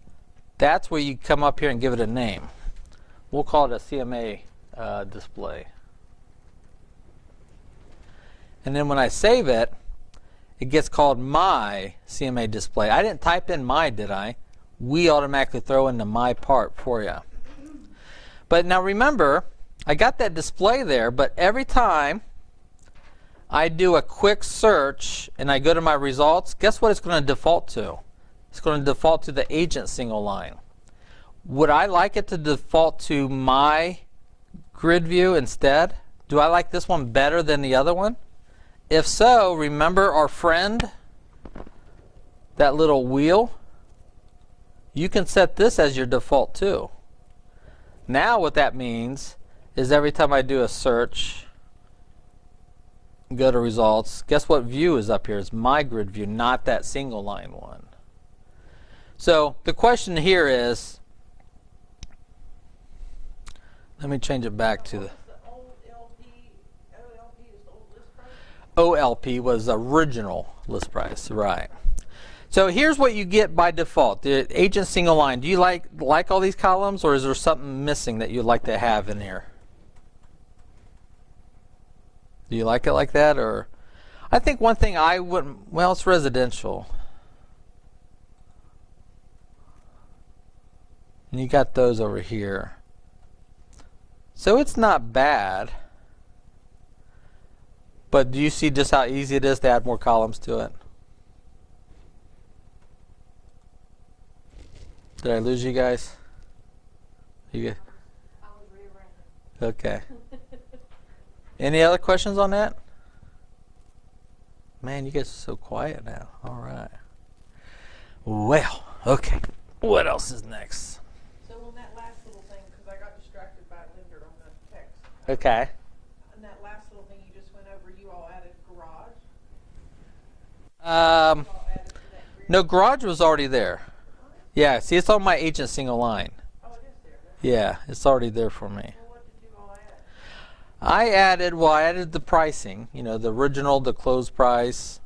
That's where you come up here and give it a name. We'll call it a CMA display. And then when I save it, it gets called my CMA display. I didn't type in my, did I? We automatically throw in the my part for you. But now remember, I got that display there, but every time I do a quick search and I go to my results, guess what it's going to default to? It's going to default to the agent single line. Would I like it to default to my grid view instead? Do I like this one better than the other one? If so, remember our friend, that little wheel? You can set this as your default too. Now what that means is every time I do a search, go to results, guess what view is up here? It's my grid view, not that single line one. So the question here is, let me change it back to the The old LP, OLP is the old list price? OLP was original list price, right? So here's what you get by default. The agent single line. Do you like all these columns, or is there something missing that you'd like to have in here? Do you like it like that, or? I think one thing I wouldn't. Well, it's residential. And you got those over here. So it's not bad. But do you see just how easy it is to add more columns to it? Did I lose you guys? You good? I was rearranging. Okay. Any other questions on that? Man, you guys are so quiet now. All right. Well, okay. What else is next? So on that last little thing, because I got distracted by Linder on the text. Okay. On that last little thing you just went over, you all added garage. Um, You all added to that grid. no, garage was already there. Yeah, see, it's on my agent single line. Oh, it is there. Yeah, it's already there for me. Well, what did you all add? I added the pricing, the original, the closed price.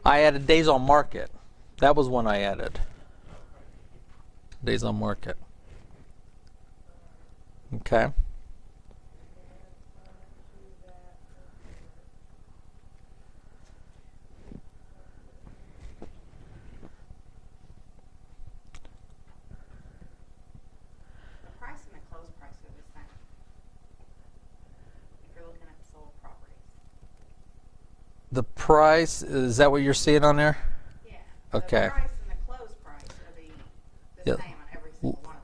Right? I added days on market. That was one I added. Days on market. Okay. The price and the closed price are the same. If you're looking at the sold properties. The price, is that what you're seeing on there? Yeah. Okay. The price and the closed price are the Yeah. same on every single one of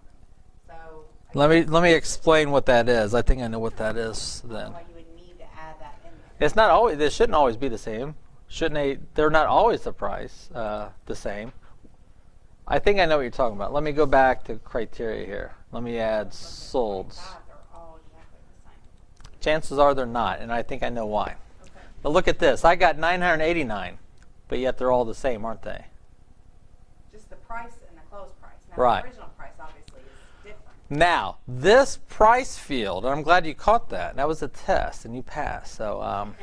them. So Let me explain what that is. I think I know what that is then. why you would need to add that in there. It's not always. They shouldn't always be the same. Shouldn't they? They're not always the price the same. I think I know what you're talking about. Let me go back to criteria here. Let me add solds. They're all exactly the same. Chances are they're not, and I think I know why. Okay. But look at this. I got 989, but yet they're all the same, aren't they? Just the price and the closed price. Now, Right. the original price obviously is different. Now, this price field, and I'm glad you caught that. That was a test, and you passed. So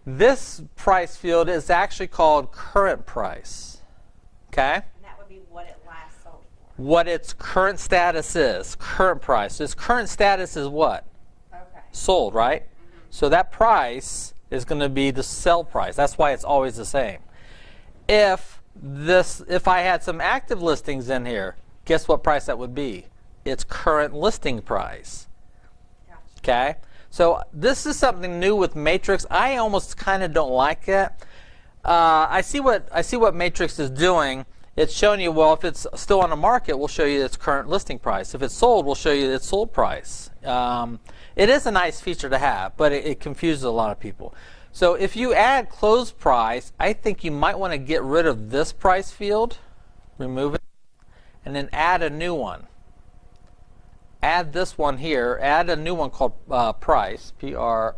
this price field is actually called current price. Okay? And that would be what it last sold for. What its current status is. Current price. Its current status is what? Okay. Sold, right? So that price is going to be the sell price. That's why it's always the same. If I had some active listings in here, guess what price that would be? It's current listing price. Okay? So this is something new with Matrix. I almost kind of don't like it. I see what Matrix is doing. It's showing you, well, if it's still on the market, we'll show you its current listing price. If it's sold, we'll show you its sold price. It is a nice feature to have, but it confuses a lot of people. So if you add close price, I think you might want to get rid of this price field, remove it, and then add a new one. Add this one here, add a new one called price, P-R-I-C-E.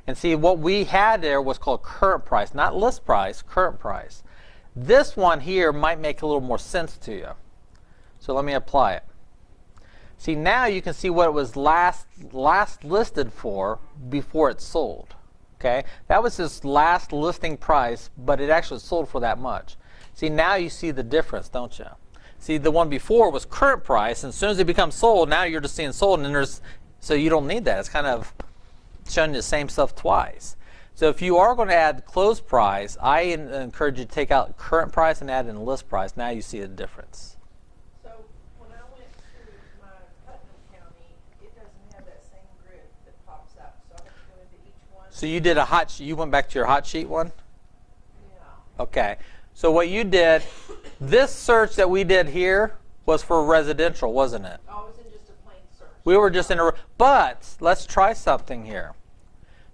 And see, what we had there was called current price, not list price, current price. This one here might make a little more sense to you. So let me apply it. See, now you can see what it was last listed for before it sold. Okay, that was his last listing price, but it actually sold for that much. See, now you see the difference, don't you? See, the one before was current price, and as soon as it becomes sold, now you're just seeing sold, and so you don't need that. It's kind of showing you the same stuff twice. So if you are going to add close price, I encourage you to take out current price and add in list price. Now you see a difference. So when I went to my Putnam County, it doesn't have that same grid that pops up. So I have to go into each one. So you did a hot sheet. You went back to your hot sheet one? Yeah. Okay. So what you did, this search that we did here was for residential, wasn't it? Oh, it was in just a plain search. We were just in a... But let's try something here.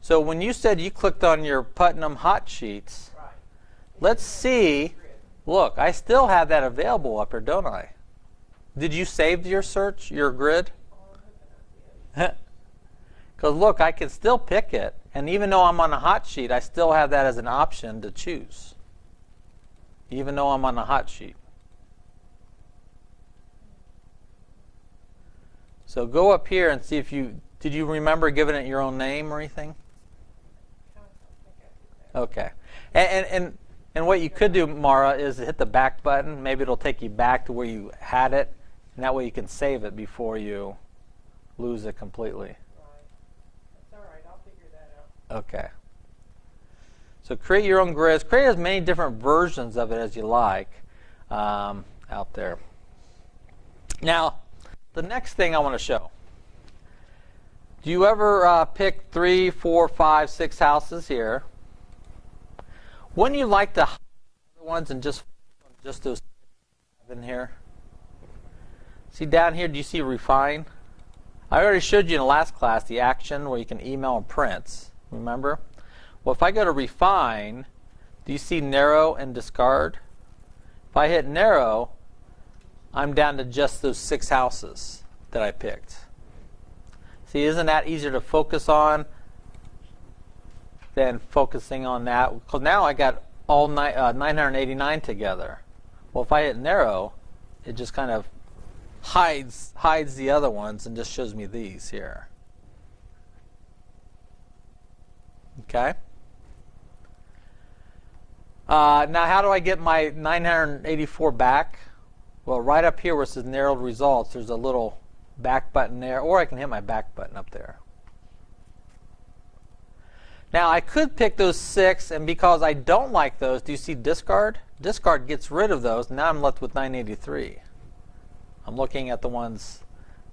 So when you said you clicked on your Putnam hot sheets, Right. let's see. Look, I still have that available up here, don't I? Did you save your search, your grid? Because look, I can still pick it. And even though I'm on a hot sheet, I still have that as an option to choose. Even though I'm on a hot sheet. So go up here and see if did you remember giving it your own name or anything? Okay. And what you could do, Mara, is hit the back button. Maybe it'll take you back to where you had it. And that way you can save it before you lose it completely. Right. That's all right. I'll figure that out. Okay. So create your own grids. Create as many different versions of it as you like out there. Now, the next thing I want to show. Do you ever pick 3, 4, 5, 6 houses here? Wouldn't you like the other ones and just those in here? See down here, do you see refine? I already showed you in the last class the action where you can email and print. Remember? Well, if I go to refine, do you see narrow and discard? If I hit narrow, I'm down to just those 6 houses that I picked. See, isn't that easier to focus on than focusing on that? Because now I got all 989 together. Well, if I hit narrow, it just kind of hides the other ones and just shows me these here. Okay. Now, how do I get my 984 back? Well, right up here where it says narrowed results, there's a little back button there, or I can hit my back button up there. Now, I could pick those 6, and because I don't like those, do you see discard? Discard gets rid of those. Now I'm left with 983. I'm looking at the ones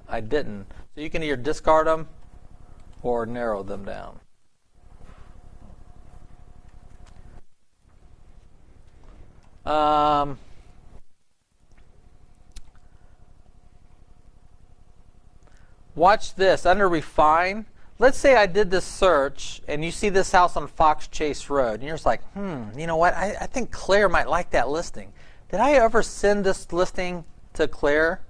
I didn't. So you can either discard them or narrow them down. Watch this. Under refine, let's say I did this search and you see this house on Fox Chase Road and you're just like, you know what? I think Claire might like that listing. Did I ever send this listing to Claire?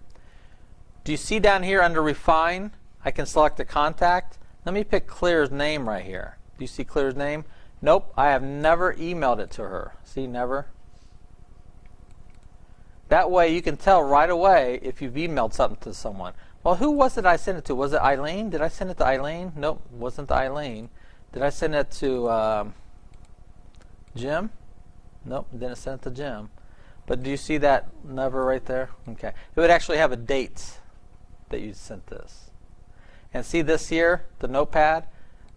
Do you see down here under refine, I can select a contact. Let me pick Claire's name right here. Do you see Claire's name? Nope, I have never emailed it to her. See, never. That way you can tell right away if you've emailed something to someone. Well, who was it I sent it to? Was it Eileen? Did I send it to Eileen? Nope, it wasn't Eileen. Did I send it to Jim? Nope, didn't send it to Jim. But do you see that never right there? Okay. It would actually have a date that you sent this. And see this here, the notepad?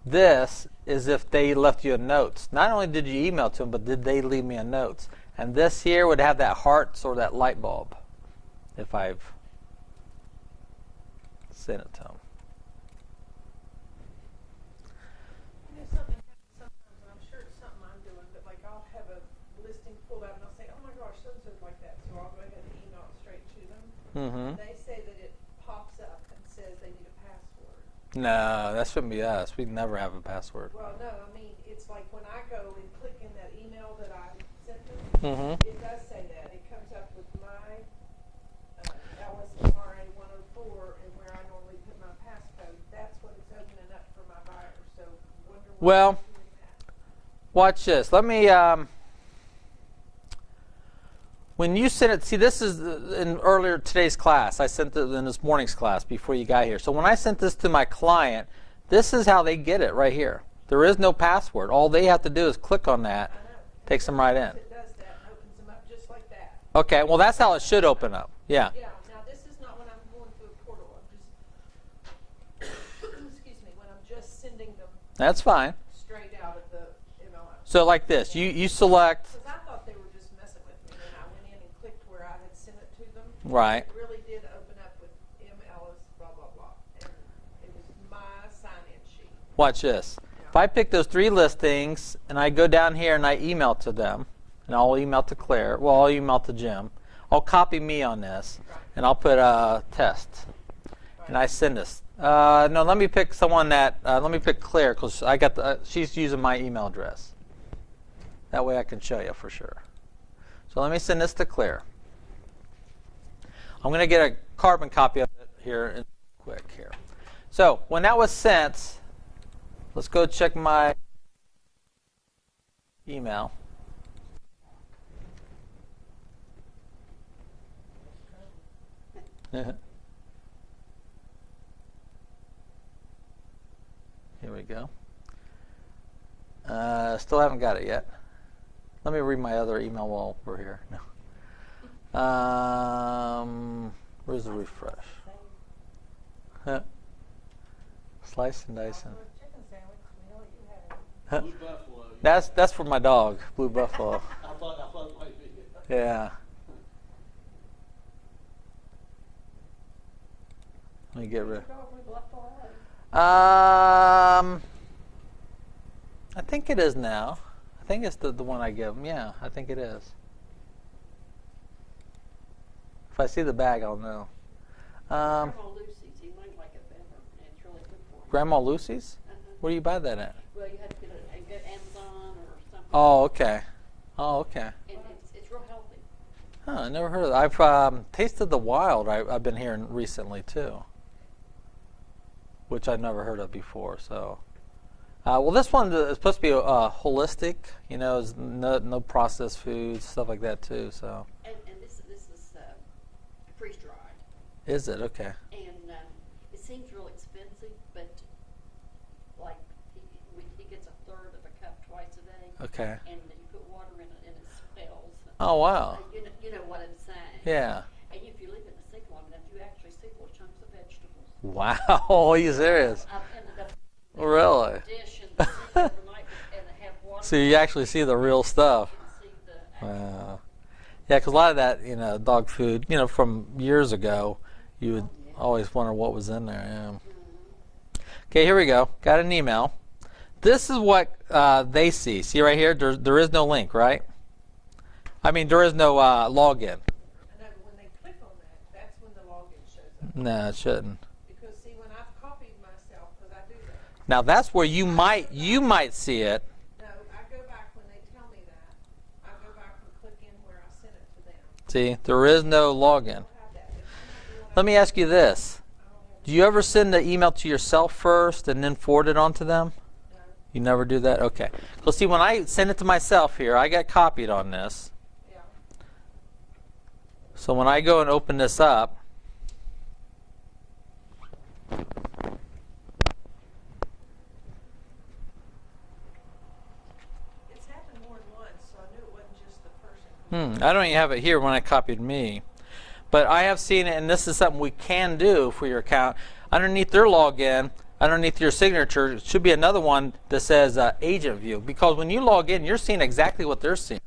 This is if they left you a notes. Not only did you email to them, but did they leave me a notes? And this here would have that heart or that light bulb if I've sent it to them. You know, something happens sometimes, and I'm sure it's something I'm doing, but like I'll have a listing pulled out and I'll say, oh my gosh, so-and-so's like that. So I'll go ahead and email it straight to them. Mm-hmm. They say that it pops up and says they need a password. No, that shouldn't be us. We never have a password. Well, no, I mean, it's like when I go and click in that email that I sent them, Mm-hmm. it does say that. It comes up with my LSMRA 104 and where I normally put my passcode. That's what it's opening up for my buyers. So wonder why Well, it's doing that. watch this. Let me. When you sent it, see, this is in earlier today's class. I sent it in this morning's class before you got here. So when I sent this to my client, this is how they get it right here. There is no password. All they have to do is click on that. I know. Takes them right in. It does that and opens them up just like that. Okay, well, that's how it should open up. Yeah. Yeah, now this is not when I'm going through a portal. I'm just, excuse me, when I'm just sending them That's fine. straight out of the MLM. So like this, you select, Because I thought they were just messing with me, and I went in and clicked where I had sent it to them. right. It really did open up with M. Ellis, blah, blah, blah. And it was my sign-in sheet. Watch this. If I pick those 3 listings and I go down here and I email to them, and I'll email to Claire, well, I'll email to Jim, I'll copy me on this, and I'll put test, and I send this. No, let me pick someone that, let me pick Claire, because I got she's using my email address. That way I can show you for sure. So let me send this to Claire. I'm going to get a carbon copy of it here quick here. So when that was sent, let's go check my email. Here we go. Still haven't got it yet. Let me read my other email while we're here. No. Where's the refresh? Huh. Slice and dice. For a chicken sandwich, you know what you had. Blue Buffalo. That's for my dog, Blue Buffalo. I thought it might be. Yeah. Let me get rid. I think it is now. I think it's the one I give him. Yeah, I think it is. If I see the bag, I'll know. Grandma Lucy's, he might like it better, and it's really good for him. Grandma Lucy's? Where do you buy that at? Well, you have to get a good Amazon or something. Oh, okay. Oh, okay. And it's real healthy. Huh, I never heard of that. I've tasted the wild. I've been hearing recently too, which I've never heard of before. So, well, this one is supposed to be holistic. You know, is no processed foods, stuff like that too. So, And this is freeze dried. is it okay? And it seems real expensive, but like he gets a third of a cup twice a day. Okay. And you put water in it and it spells. Oh wow. You know what I'm saying. Yeah. And if you leave it in the sink long enough, you actually see little chunks of vegetables. Wow. Are you serious? I've ended up Really? in a dish in the sink overnight and have water. So you actually see the real stuff. You can see the actual Wow. Yeah, because a lot of that, dog food, from years ago, you would always wonder what was in there. Yeah. Okay, here we go. Got an email. This is what they see. See right here? There is no link, right? I mean, there is no login. I know, but when they click on that, that's when the login shows up. No, it shouldn't. Because see, when I've copied myself, because I do that. Now that's where you might see it. No, I go back when they tell me that. I go back and click in where I sent it to them. See, there is no login. I don't have that. Let me ask you this. Do you ever send the email to yourself first and then forward it on to them? No. You never do that? Okay. Well, see, when I send it to myself here, I got copied on this. Yeah. So when I go and open this up, It's happened more than once, so I knew it wasn't just the person. I don't even have it here when I copied me. But I have seen it, and this is something we can do for your account. Underneath their login, underneath your signature, it should be another one that says agent view. Because when you log in, you're seeing exactly what they're seeing.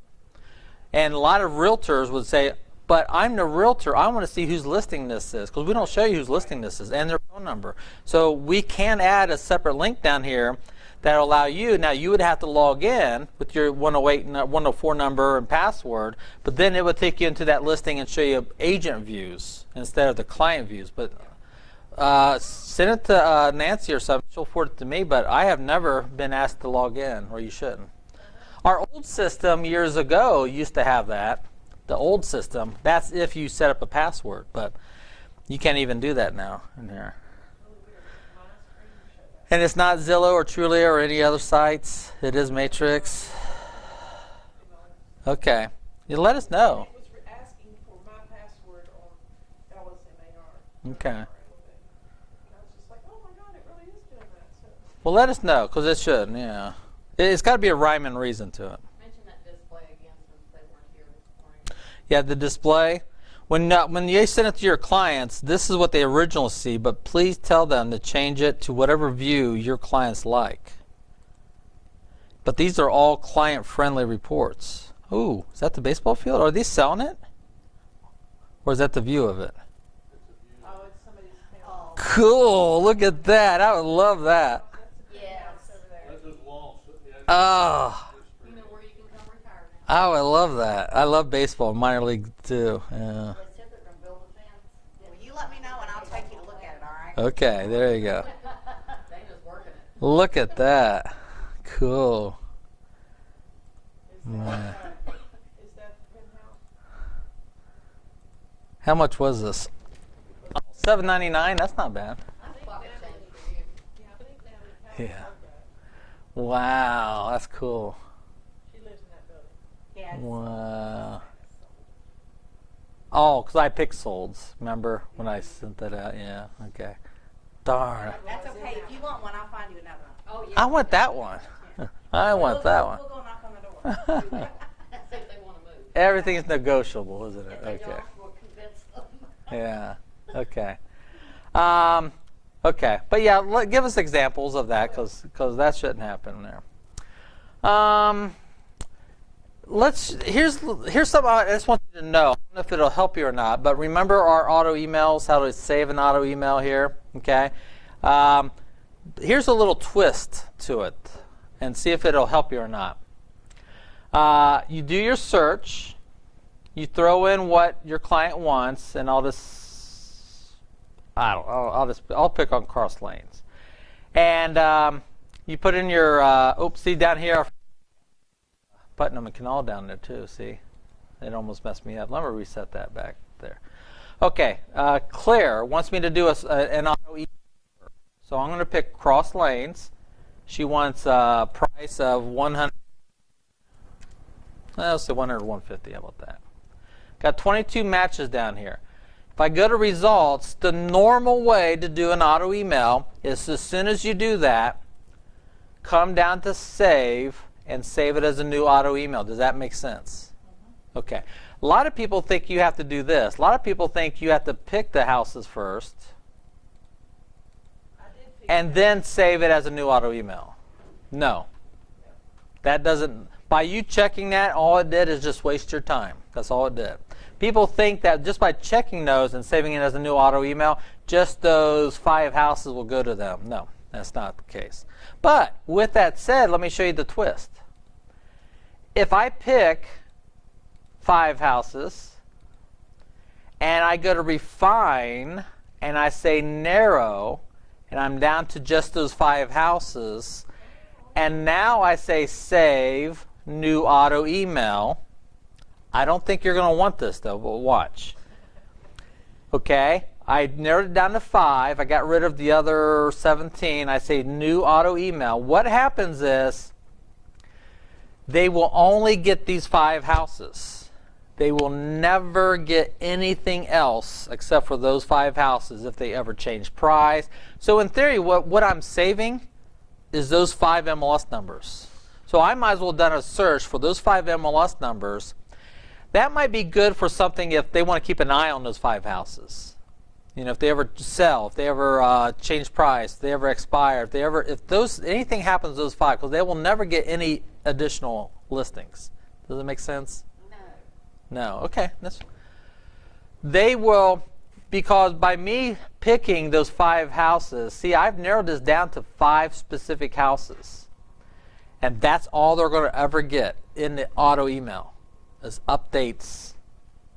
And a lot of realtors would say, but I'm the realtor. I want to see whose listing this is. Because we don't show you whose listing this is and their phone number. So we can add a separate link down here that will allow you. Now, you would have to log in with your 108 and 104 number and password. But then it would take you into that listing and show you agent views instead of the client views. But send it to Nancy or something. She'll forward it to me. But I have never been asked to log in, or you shouldn't. Our old system years ago used to have that. The old system, that's if you set up a password, but you can't even do that now in here. And it's not Zillow or Trulia or any other sites. It is Matrix. Okay. You let us know. It was asking for my password on LSMAR. Okay. And I was just like, oh my God, it really is doing that. So, Well, let us know, because it should, yeah. It's got to be a rhyme and reason to it. Mention that display again since they weren't here this morning. Yeah, the display. When you send it to your clients, this is what they originally see, but please tell them to change it to whatever view your clients like. But these are all client-friendly reports. Ooh, is that the baseball field? Are they selling it? Or is that the view of it? oh, it's somebody's family. Oh, Cool, look at that. I would love that. That's a big Yes. house over there. That's just lost. Yeah, Oh, you know where you can come retire now. I would love that. I love baseball, minor league too. Yeah. They said they're gonna build a fence. Well, you let me know and I'll take you to look at it, all right? Okay, there you go. Dana's working it. Look at that. Cool. Is Yeah. that penthouse? How much was this? Oh, $7.99. That's not bad. That's pocket change for you. Yeah, I think Natalie Yeah. Powell's that. Wow, that's cool. She lives in that building. Yeah. Wow. Oh, because I picked solds. Remember when I sent that out? Yeah. Okay. Darn. That's okay. If you want one, I'll find you another one. Oh, yeah. I want that one. I want that one. We'll go knock on the door. See if they want to move. Everything's negotiable, isn't it? If they Okay. don't, we'll convince them. Yeah. Okay. Okay. But yeah, give us examples of that because that shouldn't happen there. Here's something I just want you to know. I don't know if it'll help you or not, but remember our auto emails, how to save an auto email here, okay? Here's a little twist to it, and see if it'll help you or not. You do your search, you throw in what your client wants, and I'll pick on Cross Lanes. And you put in your, see down here, Putnam and Canal down there too, see? It almost messed me up. Let me reset that back there. Okay, Claire wants me to do an auto email. So I'm going to pick Cross Lanes. She wants a price of 100. Let's say 100 or 150. How about that? Got 22 matches down here. If I go to results, the normal way to do an auto email is as soon as you do that, come down to save and save it as a new auto email. Does that make sense? Okay. A lot of people think you have to do this. A lot of people think you have to pick the houses first I did figure and then save it as a new auto email. No. That doesn't, by you checking that, all it did is just waste your time. That's all it did. People think that just by checking those and saving it as a new auto email, just those 5 houses will go to them. No, that's not the case. But with that said, let me show you the twist. If I pick 5 houses and I go to refine and I say narrow and I'm down to just those 5 houses, and now I say save new auto email. I don't think you're going to want this though, but watch. Okay, I narrowed it down to 5. I got rid of the other 17. I say new auto email. What happens is they will only get these 5 houses. They will never get anything else except for those 5 houses if they ever change price. So in theory, what I'm saving is those 5 MLS numbers. So I might as well have done a search for those 5 MLS numbers. That might be good for something if they want to keep an eye on those 5 houses. You know, if they ever sell, if they ever change price, if they ever expire, if anything happens to those 5, because they will never get any additional listings. Does it make sense? No. No. Okay. They will, because by me picking those 5 houses, see, I've narrowed this down to 5 specific houses. And that's all they're going to ever get in the auto email is updates.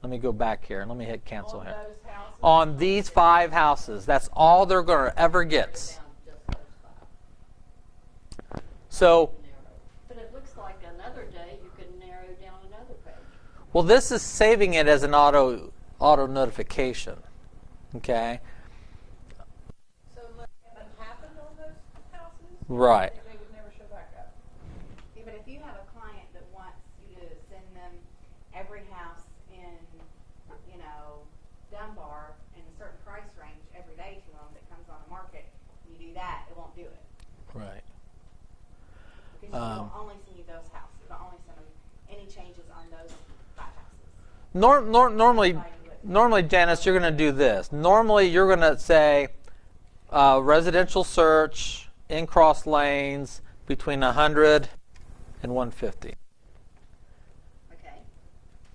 Let me go back here. Let me hit cancel On here. those houses. On these 5 houses, that's all they're going to ever get. Down just those 5. So, But it looks like another day you can narrow down another page. well, this is saving it as an auto notification. Okay? So unless something happened on those houses, Right. they would never show back up. Yeah, but if you have a client that wants you to send them every house in, you know, Dunbar in a certain price range every day to them that comes on the market, you do that, it won't do it. Right. Because you will only send you those houses. It'll only send them any changes on those 5 houses. Normally, Janice, you're going to do this. Normally, you're going to say residential search in cross lanes between 100 and 150. Okay.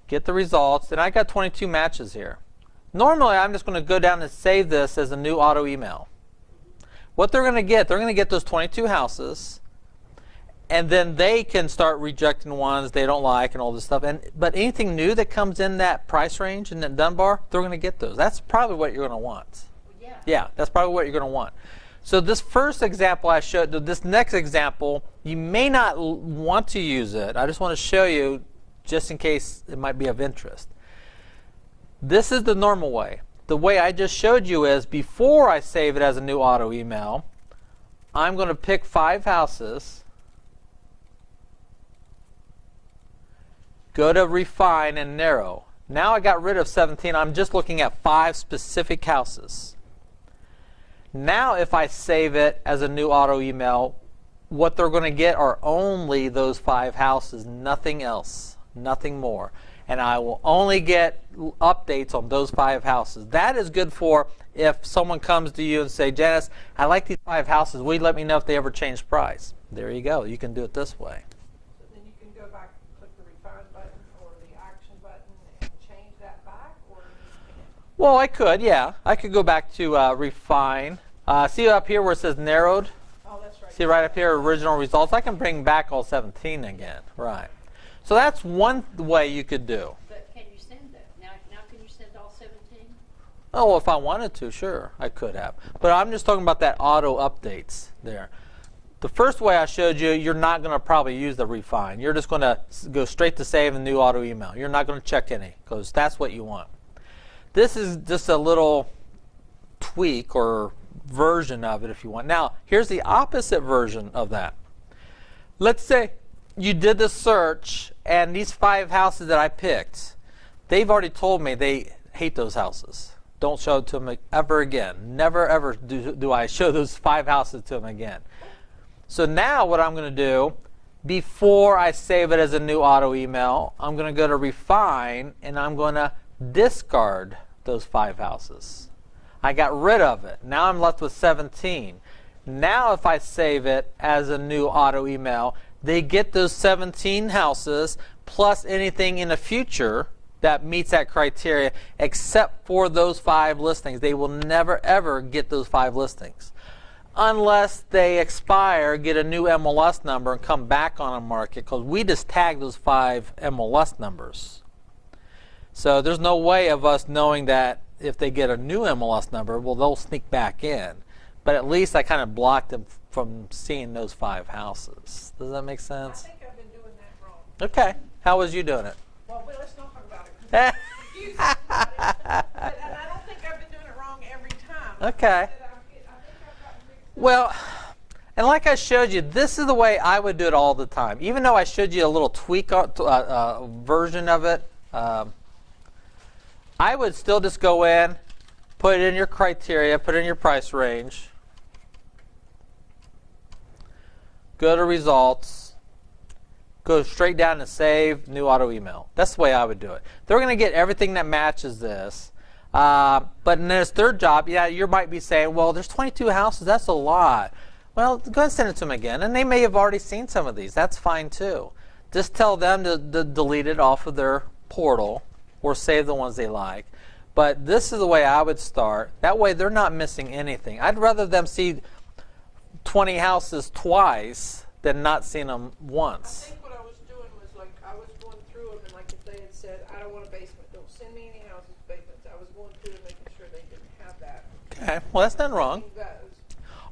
Get the results, and I got 22 matches here. Normally, I'm just going to go down and save this as a new auto email. What they're going to get those 22 houses, and then they can start rejecting ones they don't like and all this stuff. But anything new that comes in that price range in that Dunbar, they're going to get those. That's probably what you're going to want. Well, yeah. Yeah, that's probably what you're going to want. So this first example I showed, this next example, you may not want to use it. I just want to show you just in case it might be of interest. This is the normal way. The way I just showed you is before I save it as a new auto email, I'm going to pick 5 houses, go to refine and narrow. Now I got rid of 17. I'm just looking at 5 specific houses. Now if I save it as a new auto email, what they're going to get are only those 5 houses, nothing else, nothing more. And I will only get updates on those 5 houses. That is good for if someone comes to you and say, Janice, I like these 5 houses. Will you let me know if they ever change price? There you go. You can do it this way. So then you can go back, click the refine button or the action button and change that back, or you can't. Well, I could, yeah. I could go back to refine. See up here where it says narrowed? Oh, that's right. See right up here, original results. I can bring back all 17 again. Right. So that's one way you could do. But can you send that? Now can you send all 17? Oh, well, if I wanted to, sure, I could have. But I'm just talking about that auto updates there. The first way I showed you, you're not going to probably use the refine. You're just going to go straight to save a new auto email. You're not going to check any because that's what you want. This is just a little tweak or version of it if you want. Now, here's the opposite version of that. Let's say you did the search and these 5 houses that I picked, they've already told me they hate those houses. Don't show it to them ever again. Never ever do I show those 5 houses to them again. So now what I'm going to do, before I save it as a new auto email, I'm going to go to refine and I'm going to discard those 5 houses. I got rid of it. Now I'm left with 17. Now if I save it as a new auto email, they get those 17 houses plus anything in the future that meets that criteria except for those 5 listings. They will never ever get those 5 listings unless they expire, get a new MLS number and come back on the market because we just tag those 5 MLS numbers. So there's no way of us knowing that if they get a new MLS number, well, they'll sneak back in. But at least I kind of blocked them from seeing those 5 houses. Does that make I sense? think I've been doing that wrong. Okay. How was you doing it? Well, let's not talk about it. 'Cause it's confusing everybody. And I don't think I've been doing it wrong every time. Okay. I think I've gotten mixed up. Well, and like I showed you, this is the way I would do it all the time. Even though I showed you a little tweak version of it, I would still just go in, put in your criteria, put in your price range, go to results, go straight down to save, new auto email. That's the way I would do it. They're going to get everything that matches this. But in this third job, yeah, you might be saying, well, there's 22 houses. That's a lot. Well, go ahead and send it to them again. And they may have already seen some of these. That's fine too. Just tell them to delete it off of their portal or save the ones they like. But this is the way I would start. That way they're not missing anything. I'd rather them see 20 houses twice than not seeing them I once. think what I was doing was like, I was going through them and like if they had said, I don't want a basement, don't send me any houses with basements, I was going through and making sure they didn't have that. Okay, well that's nothing wrong. Those.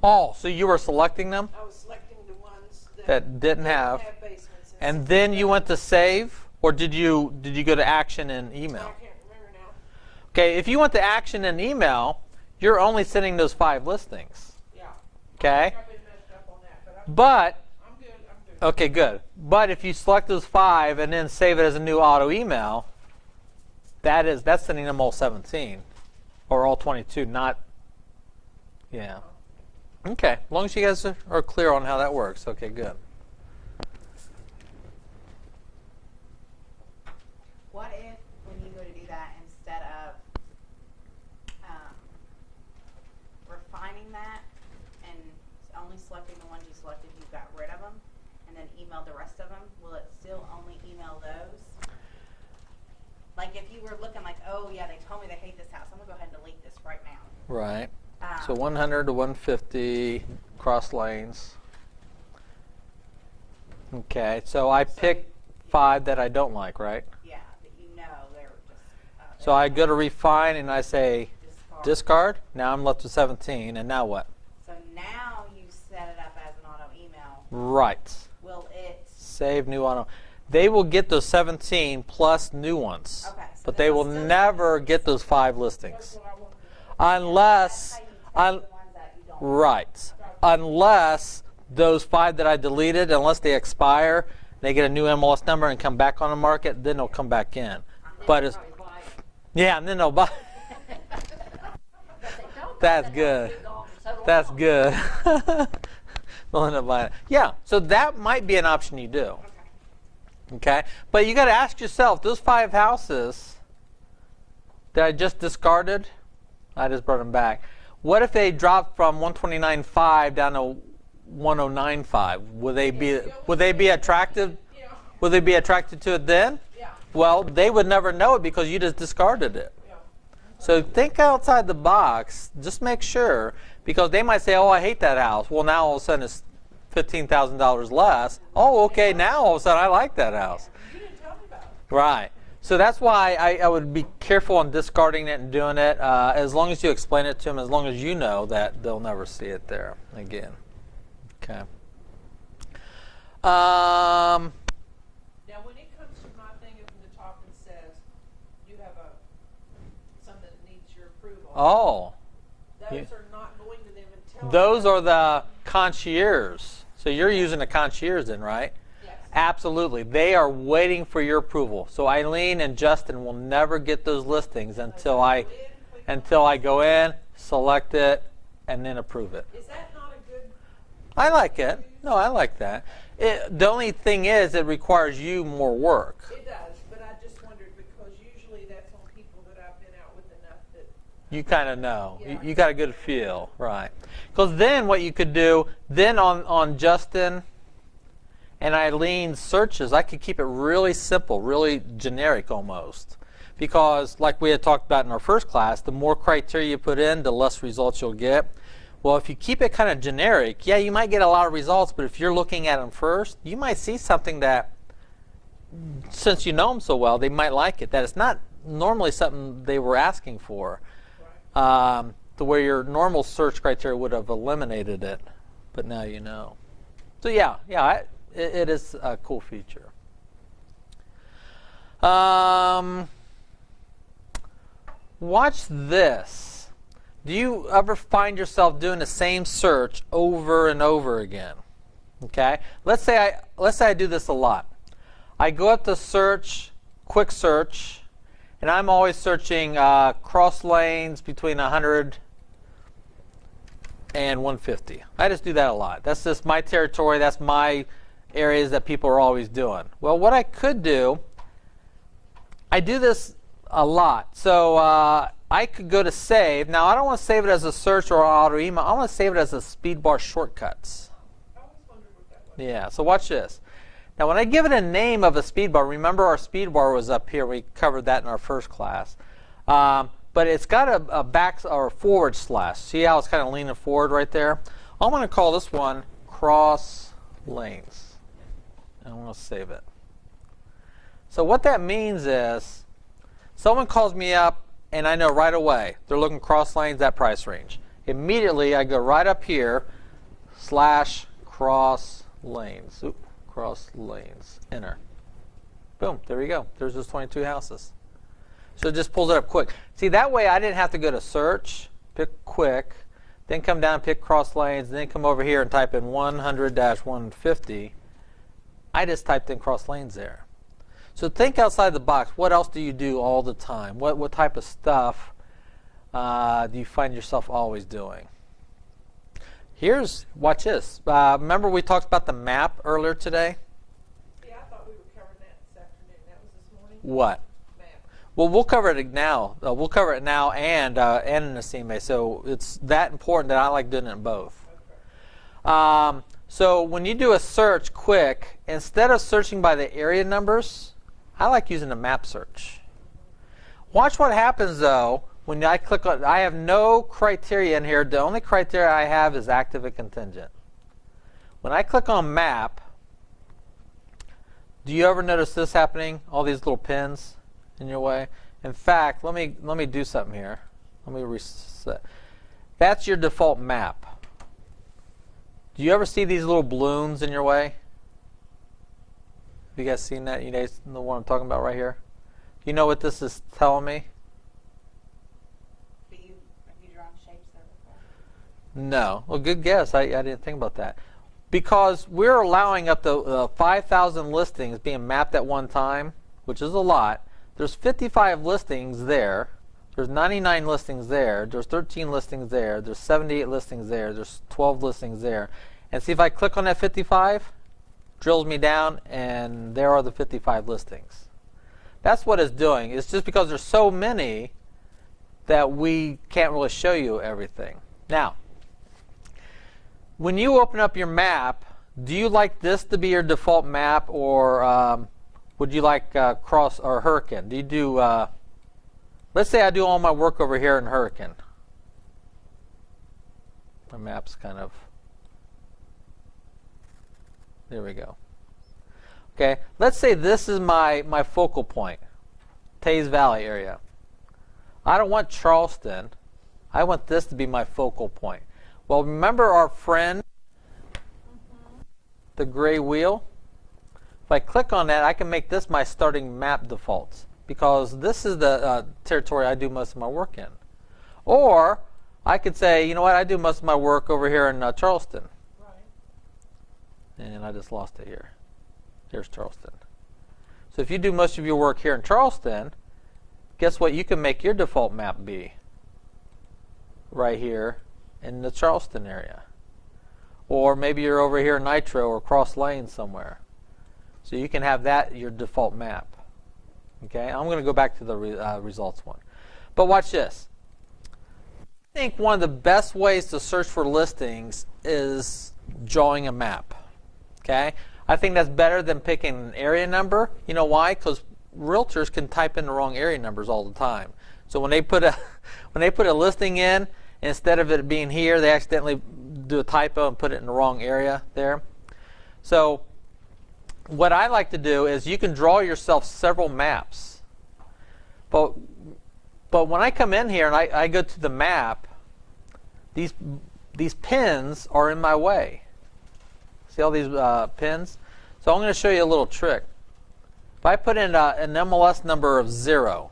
Oh, so you were selecting them I was selecting the ones that didn't have, basements. and then you went to save, or did you go to action in I email? can't remember now. Okay, if you went to action in email, you're only sending those 5 listings. Yeah. Okay, I've been messed up on that, but but I'm good. okay, good. But if you select those 5 and then save it as a new auto email, that's sending them all 17 or all 22, not. Yeah. Okay, as long as you guys are clear on how that works. Okay, good. What if when you go to do that, instead of refining that and only selecting the ones you selected, you got rid of them, and then emailed the rest of them, will it still only email those? Like if you were looking like, oh yeah, they told me they hate this house, I'm gonna go ahead and delete this right now. Right. So 100 to 150 cross lanes. Okay, so I pick 5 that I don't like, right? Yeah, that you know they're just. So I go to refine and I say discard. discard. Now I'm left with 17, and now what? So now you set it up as an auto email. Right. Will it? Save new auto. They will get those 17 plus new ones, Okay, so but then they they'll will still- never get those 5 That's listings, what I wanted to do. unless. That's how you take Un- the ones that you don't. Right. Unless those 5 that I deleted, unless they expire, they get a new MLS number and come back on the market, then they'll come back in. But it's, Probably buy it. yeah, and then they'll buy. But they don't buy That's that good. house long for so That's long. good. They'll end up buying it. Yeah, so that might be an option you do. Okay, but you got to ask yourself: those 5 houses that I just discarded, I just brought them back. What if they dropped from 129.5 down to 109.5? Would they be attractive? Yeah, Would they be attracted to it then? yeah, Well, they would never know it because you just discarded it. yeah. So think outside the box. Just make sure, because they might say, "Oh, I hate that house." Well, now all of a sudden it's $15,000 less. Oh, okay. Now all of a sudden I like that house. You didn't tell me about it. Right. So that's why I would be careful on discarding it and doing it. As long as you explain it to them, as long as you know that they'll never see it there again. Okay. Now, when it comes to my thing up in the top and says, you have something that needs your approval. Oh, Those yeah. are not going to them until. those are the concierge. So you're using a concierge then, right? Yes. Absolutely. They are waiting for your approval. So Eileen and Justin will never get those listings until I go in, select it, and then approve it. Is that not a good? I like it. No, I like that. The only thing is it requires you more work. It does, but I just wondered because usually that's on people that I've been out with enough that. You kind of know. Yeah. You got a good feel, right? Because then what you could do, then on Justin and Eileen's searches, I could keep it really simple, really generic almost. Because like we had talked about in our first class, the more criteria you put in, the less results you'll get. Well, if you keep it kind of generic, yeah, you might get a lot of results, but if you're looking at them first, you might see something that, since you know them so well, they might like it, that it's not normally something they were asking for. To where your normal search criteria would have eliminated it, but now you know. So yeah, it is a cool feature. Watch this. Do you ever find yourself doing the same search over and over again? Okay. Let's say I do this a lot. I go up to search, quick search, and I'm always searching cross lanes between 100 and 150. I just do that a lot. That's just my territory. That's my areas that people are always doing. Well, what I could do, I do this a lot. So I could go to save. Now, I don't want to save it as a search or auto email. I want to save it as a speedbar shortcuts. I always wondered what that was. Yeah, so watch this. Now, when I give it a name of a speedbar, remember our speedbar was up here. We covered that in our first class. But it's got a back or forward slash. See how it's kind of leaning forward right there? I'm going to call this one cross lanes. And I'm going to save it. So what that means is someone calls me up and I know right away they're looking cross lanes, that price range. Immediately I go right up here, / cross lanes. Oop, cross lanes. Enter. Boom, there we go. There's those 22 houses. So it just pulls it up quick. See, that way I didn't have to go to search, pick quick, then come down and pick cross lanes, then come over here and type in 100-150. I just typed in cross lanes there. So think outside the box. What else do you do all the time? What type of stuff do you find yourself always doing? Watch this. Remember we talked about the map earlier today? Yeah, I thought we were covering that this afternoon. That was this morning. What? Map. Well, we'll cover it now. We'll cover it now and in the CMA. So it's that important that I like doing it in both. Okay. So when you do a search quick, instead of searching by the area numbers, I like using a map search. Watch what happens though when I click on. I have no criteria in here. The only criteria I have is active and contingent. When I click on map, do you ever notice this happening? All these little pins in your way. In fact, let me do something here. Let me reset. That's your default map. Do you ever see these little balloons in your way? Have you guys seen that? You guys know what I'm talking about right here? You know what this is telling me? Have you drawn shapes there before? No. Well, good guess. I didn't think about that. Because we're allowing up to 5,000 listings being mapped at one time, which is a lot. There's 55 listings there. There's 99 listings there. There's 13 listings there. There's 78 listings there. There's 12 listings there. And see if I click on that 55, drills me down, and there are the 55 listings. That's what it's doing. It's just because there's so many that we can't really show you everything. Now, when you open up your map, do you like this to be your default map, or would you like Cross or Hurricane? Do you do, let's say I do all my work over here in Hurricane. My map's kind of, there we go. Okay, let's say this is my focal point, Taze Valley area. I don't want Charleston. I want this to be my focal point. Well, remember our friend, the gray wheel? If I click on that, I can make this my starting map defaults because this is the territory I do most of my work in. Or I could say, you know what, I do most of my work over here in Charleston. Right. And I just lost it here. There's Charleston. So if you do most of your work here in Charleston, guess what you can make your default map be? Right here in the Charleston area. Or maybe you're over here in Nitro or Cross Lane somewhere. So you can have that your default map. Okay, I'm going to go back to the results one. But watch this. I think one of the best ways to search for listings is drawing a map. Okay, I think that's better than picking an area number. You know why? Because realtors can type in the wrong area numbers all the time. So when they put a listing in, instead of it being here, they accidentally do a typo and put it in the wrong area there. So what I like to do is you can draw yourself several maps. But when I come in here and I go to the map, these pins are in my way. See all these pins? So I'm going to show you a little trick. If I put in an MLS number of 0,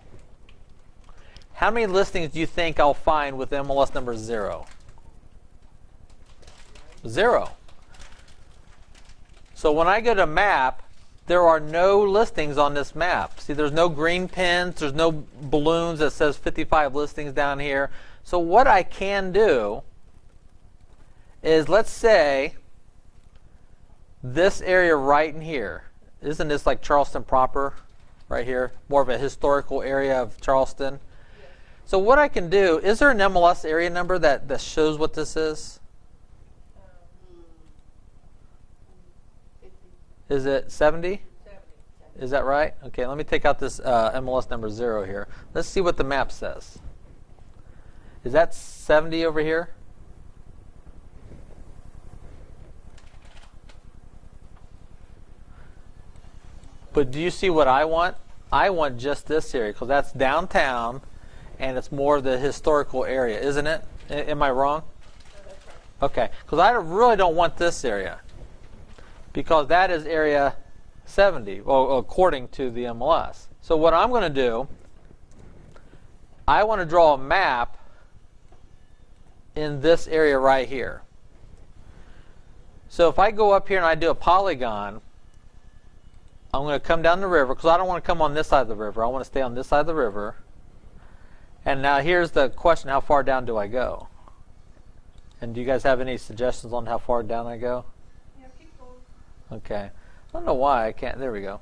how many listings do you think I'll find with MLS number 0? 0. So when I go to map, there are no listings on this map. See, there's no green pins, there's no balloons that says 55 listings down here. So what I can do is, let's say this area right in here, isn't this like Charleston proper right here? More of a historical area of Charleston. So what I can do, is there an MLS area number that shows what this is? Is it 70? 70. Is that right? Okay, let me take out this MLS number 0 here. Let's see what the map says. Is that 70 over here? But do you see what I want? I want just this area because that's downtown and it's more of the historical area, isn't it? Am I wrong? Okay, because I really don't want this area because that is area 70, well, according to the MLS. So what I'm going to do, I want to draw a map in this area right here. So if I go up here and I do a polygon, I'm going to come down the river because I don't want to come on this side of the river. I want to stay on this side of the river. And now here's the question, how far down do I go? And do you guys have any suggestions on how far down I go? Yeah, keep going. Okay. I don't know why I can't. There we go.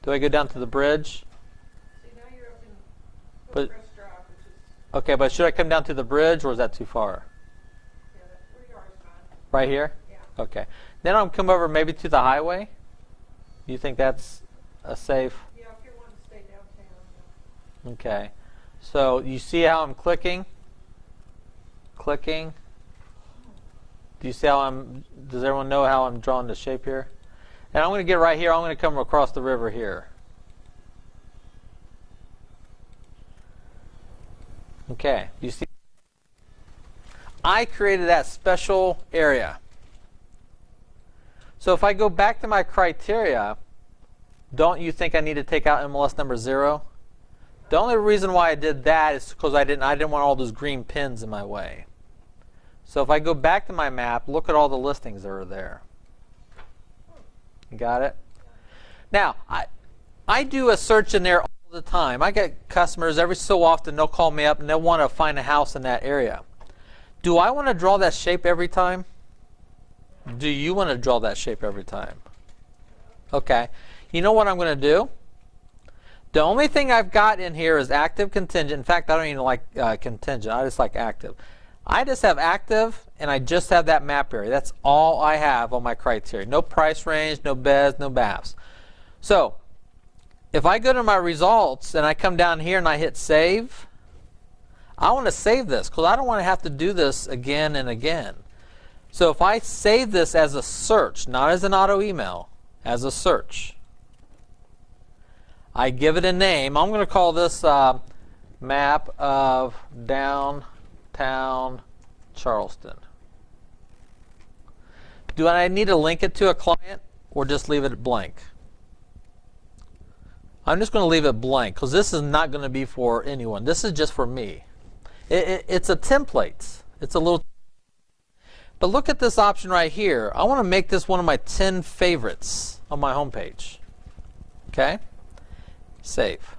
Do I go down to the bridge? See, now you're up in But- Hillcrest Drive, which is, Okay, but should I come down to the bridge or is that too far? yeah, where you are is fine. Right here? Yeah. Okay. Then I'll come over maybe to the highway. You think that's a safe? Yeah, if you're wanting to stay downtown. Okay. So you see how I'm clicking? Clicking. Do you see how does everyone know how I'm drawing the shape here? And I'm going to get right here. I'm going to come across the river here. Okay. You see? I created that special area. So if I go back to my criteria, don't you think I need to take out MLS number 0? The only reason why I did that is because I didn't want all those green pins in my way. So if I go back to my map, look at all the listings that are there. You got it? Now, I do a search in there all the time. I get customers every so often, they'll call me up and they'll want to find a house in that area. Do I want to draw that shape every time? Do you want to draw that shape every time? Okay. You know what I'm going to do? The only thing I've got in here is active, contingent. In fact, I don't even like contingent. I just like active. I just have active, and I just have that map area. That's all I have on my criteria. No price range, no beds, no BAFs. So, if I go to my results and I come down here and I hit save, I want to save this because I don't want to have to do this again and again. So if I save this as a search, not as an auto email, as a search, I give it a name. I'm going to call this map of downtown Charleston. Do I need to link it to a client or just leave it blank? I'm just going to leave it blank because this is not going to be for anyone. This is just for me. It's a template. It's a little. But look at this option right here. I want to make this one of my 10 favorites on my homepage. Okay? Save.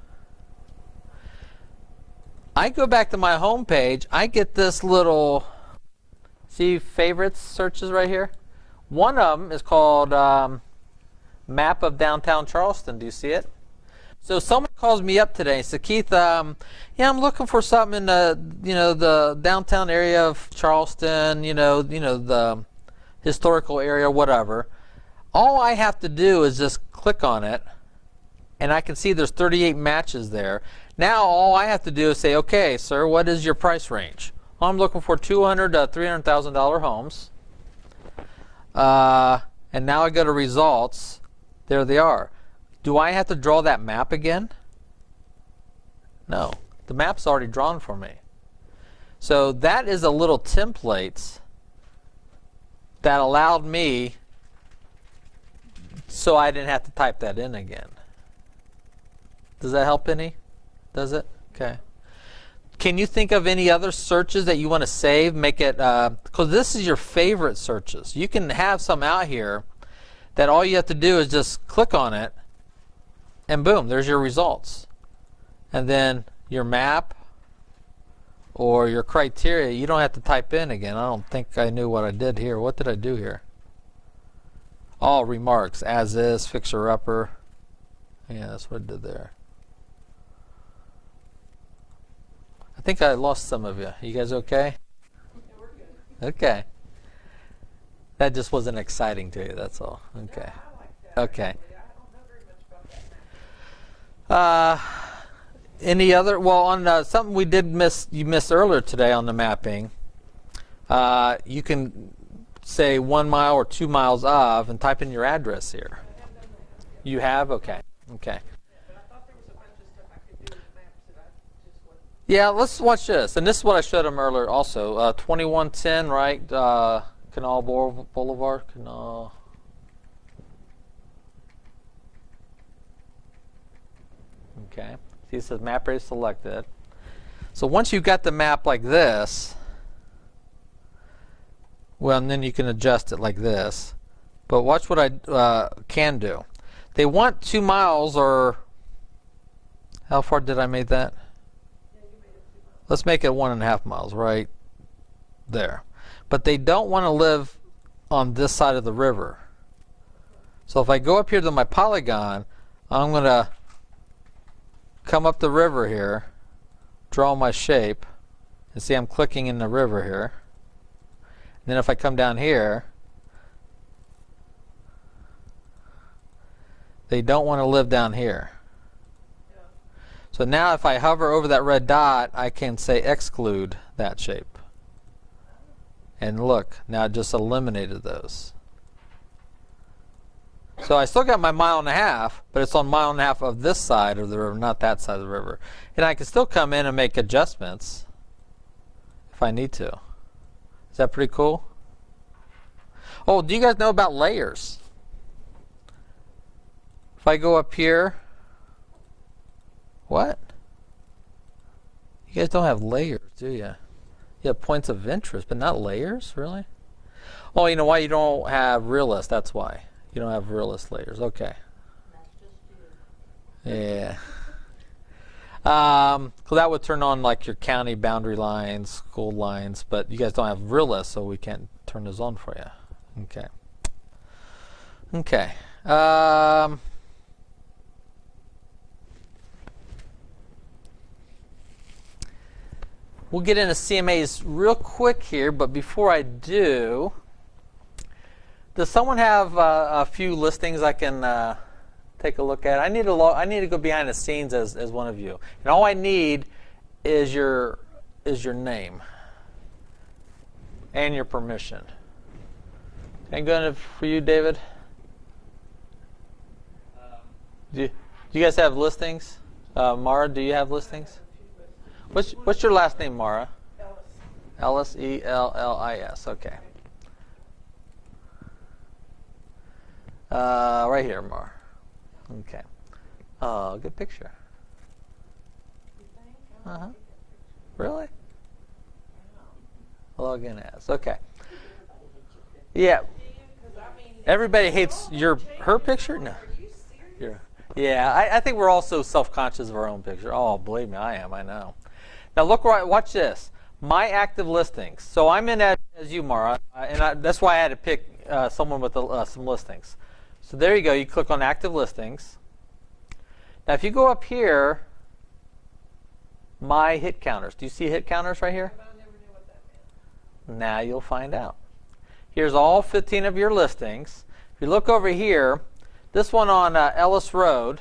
I go back to my homepage. I get this little, see favorites searches right here? One of them is called Map of Downtown Charleston. Do you see it? So someone calls me up today and said, Keith, yeah, I'm looking for something in the downtown area of Charleston, the historical area, whatever. All I have to do is just click on it, and I can see there's 38 matches there. Now all I have to do is say, okay, sir, what is your price range? Well, I'm looking for $200,000 to $300,000 homes. And now I go to results. There they are. Do I have to draw that map again? No. The map's already drawn for me. So that is a little template that allowed me so I didn't have to type that in again. Does that help any? Does it? Okay. Can you think of any other searches that you want to save? Make it, because this is your favorite searches. You can have some out here that all you have to do is just click on it and boom, there's your results. And then your map or your criteria, you don't have to type in again. I don't think I knew what I did here. What did I do here? All remarks, as is, fixer upper. Yeah, that's what I did there. I think I lost some of you. You guys okay? Yeah, we're good. Okay. That just wasn't exciting to you, that's all. Okay. Yeah, I like that. Okay. Actually. I don't know very much about that map. Any other? Well, on something we did miss, you missed earlier today on the mapping. You can say 1 mile or 2 miles of and type in your address here. I have done that. You have? Okay. Okay. But I thought there was a bunch of stuff I could do with maps that I just wasn't. Yeah, let's watch this. And this is what I showed them earlier also. 2110, right? Canal Boulevard. Canal. Okay. See, it says map area selected. So once you've got the map like this, well, and then you can adjust it like this. But watch what I can do. They want 2 miles, or how far did I make that? Yeah, you made it 2 miles. Let's make it 1.5 miles right there. But they don't want to live on this side of the river. So if I go up here to my polygon, I'm going to come up the river here, draw my shape, and see I'm clicking in the river here. And then if I come down here, they don't want to live down here. Yeah. So now if I hover over that red dot, I can say exclude that shape. And look, now it just eliminated those. So I still got my 1.5 miles, but it's on 1.5 miles of this side of the river, not that side of the river. And I can still come in and make adjustments if I need to. Is that pretty cool? Oh, do you guys know about layers? If I go up here, what? You guys don't have layers, do you? You have points of interest, but not layers, really? Oh, you know why you don't have realist? That's why. You don't have realist layers. Okay. That's just you. Yeah. So that would turn on like your county boundary lines, school lines, but you guys don't have realist, so we can't turn those on for you. Okay. Okay. We'll get into CMAs real quick here, but before I do, does someone have a few listings I can take a look at? I need to go behind the scenes as one of you, and all I need is your name and your permission. And good for you, David. Do you guys have listings? Mara, do you have listings? What's your last name, Mara? Ellis. Ellis, Ellis. Okay. Right here, Mara. Okay. Oh, good picture. You think? Uh-huh. Really? Log in as. Okay. Yeah. Because I mean, Everybody hates her picture? No. are you serious? Yeah, I think we're all so self-conscious of our own picture. Oh, believe me, I am. I know. Now look right. Watch this. My active listings. So I'm in as you, Mara, and that's why I had to pick someone with some listings. So there you go. You click on active listings. Now if you go up here, my hit counters. Do you see hit counters right here? But I never knew what that meant. Now you'll find out. Here's all 15 of your listings. If you look over here, this one on Ellis Road,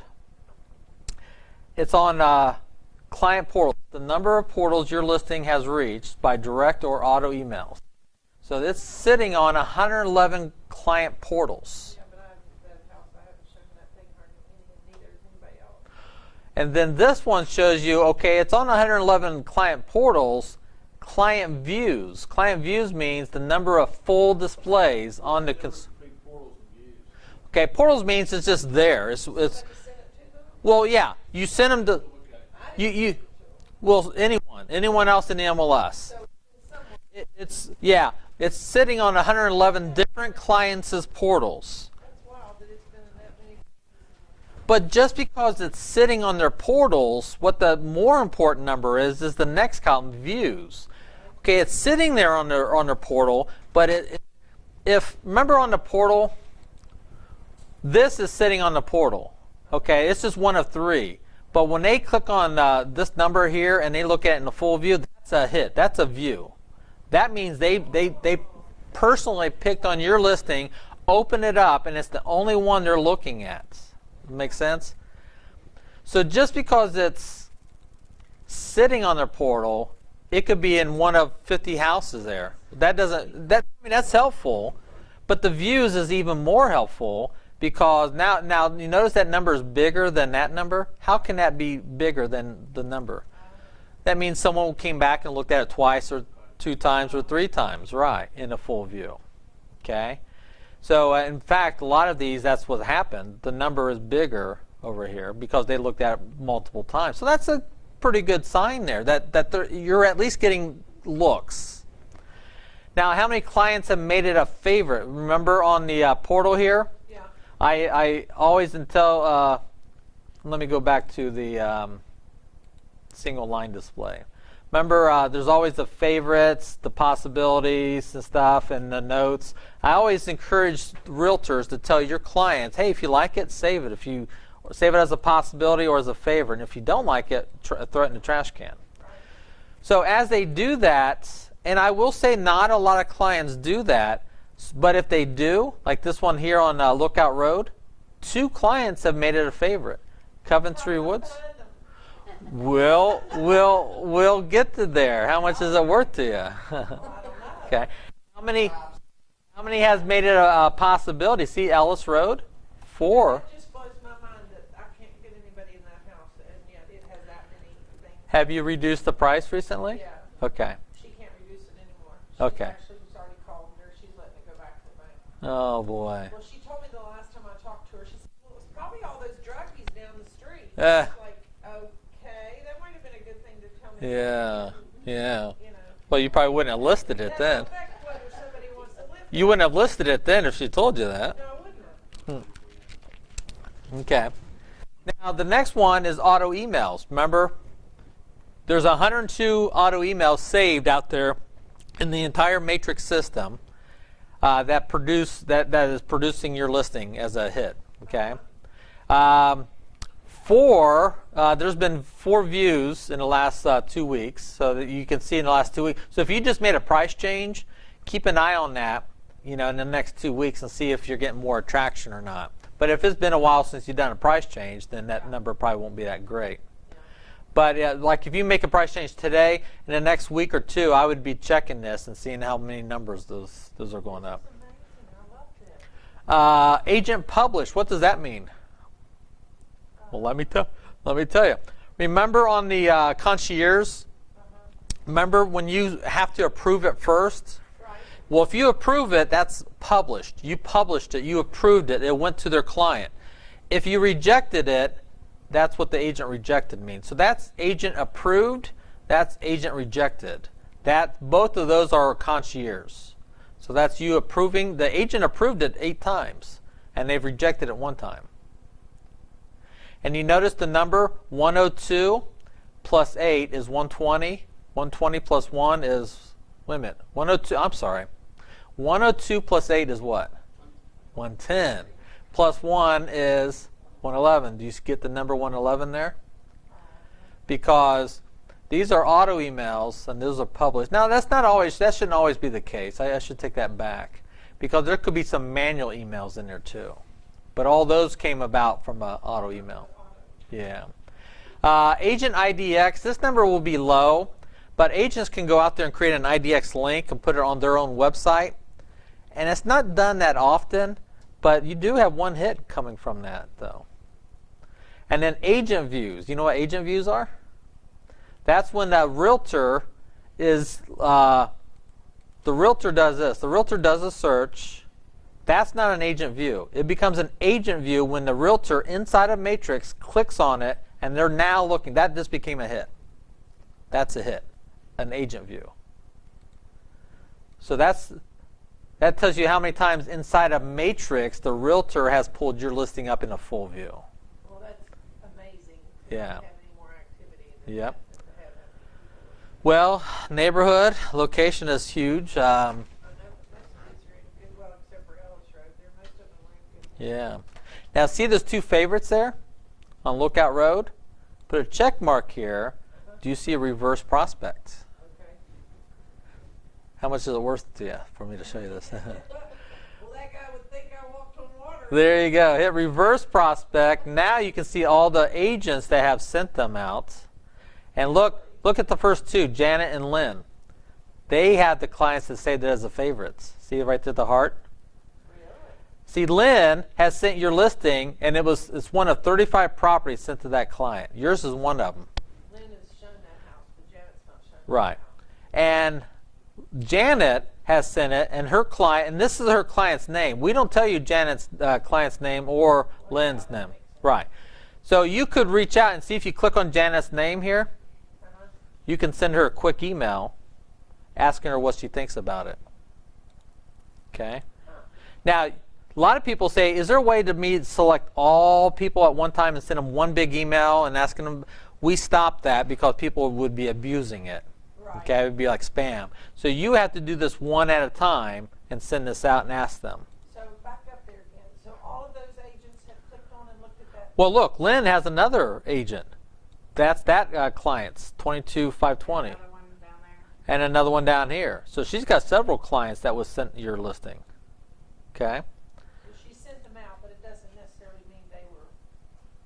it's on client portal. The number of portals your listing has reached by direct or auto emails. So it's sitting on 111 client portals. Yeah, but that house, I haven't shown that thing hardly neither has anybody else. And then this one shows you, okay, it's on 111 client portals. Client views. Client views means the number of full displays on the. Okay, portals means it's just there. It's well, yeah. You send them to you. Well, anyone else in the MLS. It's sitting on 111 different clients' portals. That's wild that it's been in that many. But just because it's sitting on their portals, what the more important number is the next column, views. Okay, it's sitting there on their portal, but if remember on the portal, This is sitting on the portal. Okay, it's just one of 3. But when they click on this number here and they look at it in the full view, that's a hit. That's a view. That means they personally picked on your listing, open it up, and it's the only one they're looking at. Make sense? So just because it's sitting on their portal, it could be in one of 50 houses there. That's helpful, but the views is even more helpful. Because now you notice that number is bigger than that number. How can that be bigger than the number? That means someone came back and looked at it twice or 2 times or 3 times, right, in a full view. Okay? So in fact, a lot of these, that's what happened. The number is bigger over here because they looked at it multiple times. So that's a pretty good sign there that you're at least getting looks. Now, how many clients have made it a favorite? Remember on the portal here? I always let me go back to the single line display. Remember, there's always the favorites, the possibilities and stuff, and the notes. I always encourage realtors to tell your clients, hey, if you like it, save it. If you save it as a possibility or as a favorite, and if you don't like it, throw it in the trash can. So as they do that, and I will say not a lot of clients do that, but if they do, like this one here on Lookout Road, 2 clients have made it a favorite. Coventry Woods. We'll get to there. How much is it worth to you? Okay. How many has made it a possibility? See Ellis Road? 4. It just blows my mind that I can't get anybody in that house, and yet it has that many things. Have you reduced the price recently? Yeah. Okay. She can't reduce it anymore. Okay. Actually, she's already called her. She's letting it go back to the bank. Oh boy. Well, she told me the last time I talked to her, she said, well, it was probably all those druggies down the street. Yeah. It's like, okay, that might have been a good thing to tell me. Yeah. You know. Well, you probably wouldn't have listed it That then. don't affect whether somebody wants to live You wouldn't have listed it then if she told you that. there. No, I wouldn't have. Okay. Now the next one is auto emails. Remember, there's 102 auto emails saved out there in the entire Matrix system that is producing your listing as a hit. Okay. There's been 4 views in the last 2 weeks, so that you can see in the last 2 weeks. So if you just made a price change, keep an eye on that, in the next 2 weeks and see if you're getting more traction or not. But if it's been a while since you've done a price change, then that number probably won't be that great. But like if you make a price change today, in the next week or 2, I would be checking this and seeing how many numbers those are going up. Amazing. I love this. Agent publish. What does that mean? Well, let me tell you. Remember on the concierge? Remember when you have to approve it first? Right. Well, if you approve it, that's published. You published it. You approved it. It went to their client. If you rejected it, that's what the agent rejected means. So that's agent approved. That's agent rejected. Both of those are concierge. So that's you approving. The agent approved it 8 times, and they've rejected it 1 time. And you notice the number 102 plus 8 is 120. 120 plus 1 is, wait a minute, 102, I'm sorry. 102 plus 8 is what? 110. Plus 1 is 111. Do you get the number 111 there? Because these are auto emails and those are published. Now that shouldn't always be the case. I should take that back. Because there could be some manual emails in there too. But all those came about from an auto email. Yeah. Agent IDX, this number will be low, but agents can go out there and create an IDX link and put it on their own website. And it's not done that often, but you do have 1 hit coming from that though. And then agent views. You know what agent views are? That's when the realtor does this. The realtor does a search. That's not an agent view. It becomes an agent view when the realtor inside of Matrix clicks on it and they're now looking. That just became a hit. That's a hit. An agent view. So that tells you how many times inside of Matrix the realtor has pulled your listing up in a full view. Well, that's amazing. Yeah. Have any more activity than Yep. that to have that. Well, neighborhood, location is huge. I know most of these are in Goodwill except for Ellis Road. Most of them are in Goodwill. Yeah. Now see those two favorites there on Lookout Road? Put a check mark here. Do you see a reverse prospect? Okay. How much is it worth to you for me to show you this? Well, that guy would think I walked on water. There you go. Hit reverse prospect. Now you can see all the agents that have sent them out. And look at the first two, Janet and Lynn. They have the clients that saved it as the favorites. See right there the heart? Really? See, Lynn has sent your listing, and it's one of 35 properties sent to that client. Yours is one of them. Lynn has shown that house, but Janet's not shown Right. that house. And Janet has sent it, and her client, and this is her client's name. We don't tell you Janet's client's name or Lynn's name. Right. So you could reach out and see if you click on Janet's name here, Uh-huh. you can send her a quick email asking her what she thinks about it. Okay? Now, a lot of people say, is there a way to select all people at one time and send them one big email and asking them? We stopped that because people would be abusing it. Right. Okay, it would be like spam. So you have to do this one at a time and send this out and ask them. So back up there again. So all of those agents have clicked on and looked at that. Well, look, Lynn has another agent. That's that client's 22520, Another one down there. and another one down here. So she's got several clients that was sent your listing. Okay. Well, she sent them out, but it doesn't necessarily mean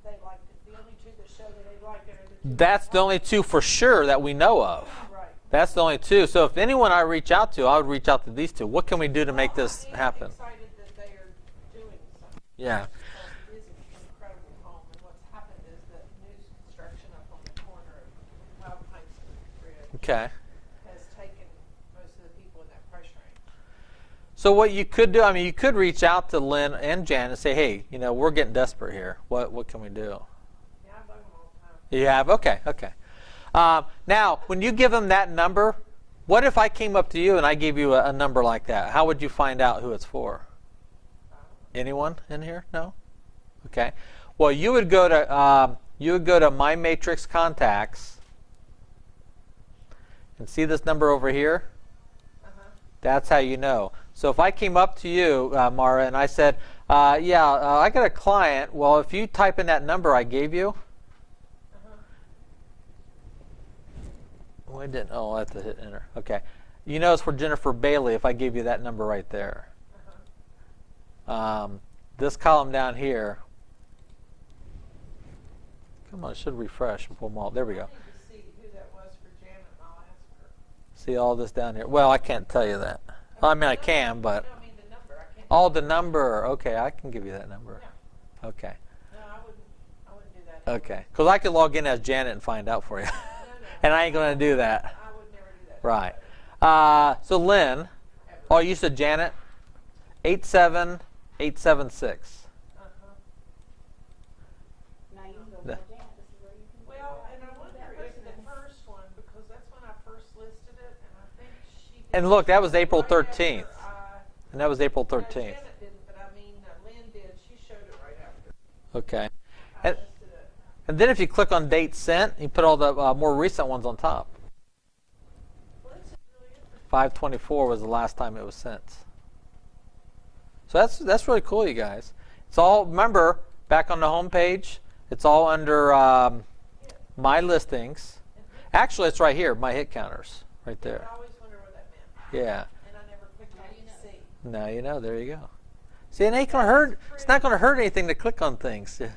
they liked it. The only two that show that they liked it are the two. That's the only two for sure that we know of. Right. That's the only two. So if anyone I reach out to, I would reach out to these two. What can we do to make this I am happen? excited that they are doing something. Yeah. Because it is an incredible home, and what's happened is that news construction up on the corner of Wild Heights and Bridge Okay. has taken most of the people in that price range. So what you could do, I mean, you could reach out to Lynn and Jan and say, hey, we're getting desperate here. What can we do? Yeah, I bug them all the time. You have? Okay, okay. Now, when you give them that number, what if I came up to you and I gave you a number like that? How would you find out who it's for? Anyone in here? No? Okay. Well, you would go to My Matrix Contacts and see this number over here. Uh-huh. That's how you know. So if I came up to you, Mara, and I said, I got a client. Well, if you type in that number I gave you, I didn't. Oh, I have to hit enter. Okay. You know it's for Jennifer Bailey if I gave you that number right there. This column down here. Come on, it should refresh and pull them all. There we I go. need to see who that was for Janet, and I'll ask her. See all this down here. Well, I can't tell you that. Well, I mean, I can, but. No, I mean the number. I can't. Oh, the number. Okay, I can give you that number. Yeah. Okay. No, I wouldn't do that. Okay. Because I could log in as Janet and find out for you. No. And I ain't going to do that. I would never do that. Right. So Lynn, oh, you said Janet? 87876. Uh-huh. Now you can go The- to Janet. This is where you can. Well, and I wonder if the first one, because that's when I first listed it, and I think she. And look, that was April right after 13th. And that was April 13th. Janet didn't, but I mean, Lynn did. She showed it right after. Okay. I And, listed it. and then if you click on date sent, you put all the more recent ones on top. Well, this is really interesting. 524 was the last time it was sent. So that's really cool, you guys. It's all, remember, back on the home page, it's all under My Listings. Actually, it's right here, My Hit Counters, right there. I always wonder what that meant, Yeah. and I never clicked on it to see. Now you know. There you go. See, it ain't gonna hurt. It's not gonna hurt anything to click on things in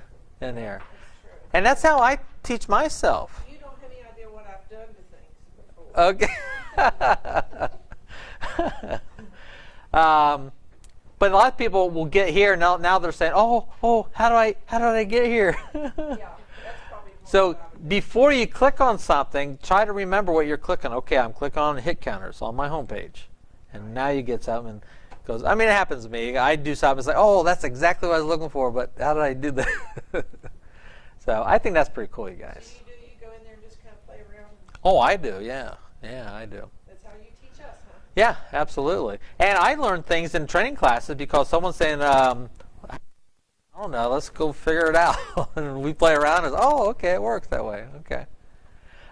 here. It's true. And that's how I teach myself. You don't have any idea what I've done to things before. Okay. But a lot of people will get here now they're saying, oh, how do I get here? Yeah, that's probably more So what I would do. before you click on something, try to remember what you're clicking. Okay, I'm clicking on hit counters on my homepage, and now you get something. And goes. I mean, it happens to me. I do something. It's like, oh, that's exactly what I was looking for, but how did I do that? So I think that's pretty cool, you guys. So you go in there and just kind of play around. Oh, I do. Yeah, I do. That's how you teach us, huh? Yeah, absolutely. And I learned things in training classes because someone's saying, I don't know, let's go figure it out. And we play around and, oh, okay, it works that way. Okay.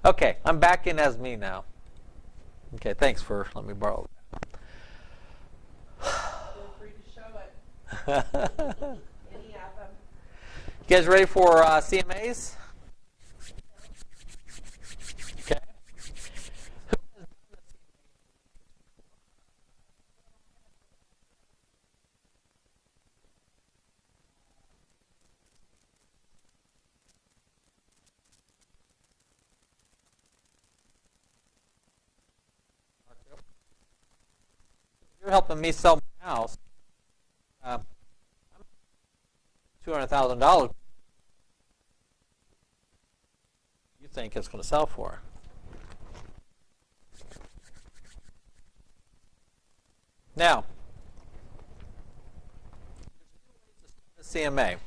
Okay, I'm back in as me now. Okay, thanks for letting me borrow Feel free to show it. that. Any of them. You guys ready for CMAs? Okay. You're helping me sell my house. $200,000. You think it's going to sell for? Now, the CMA,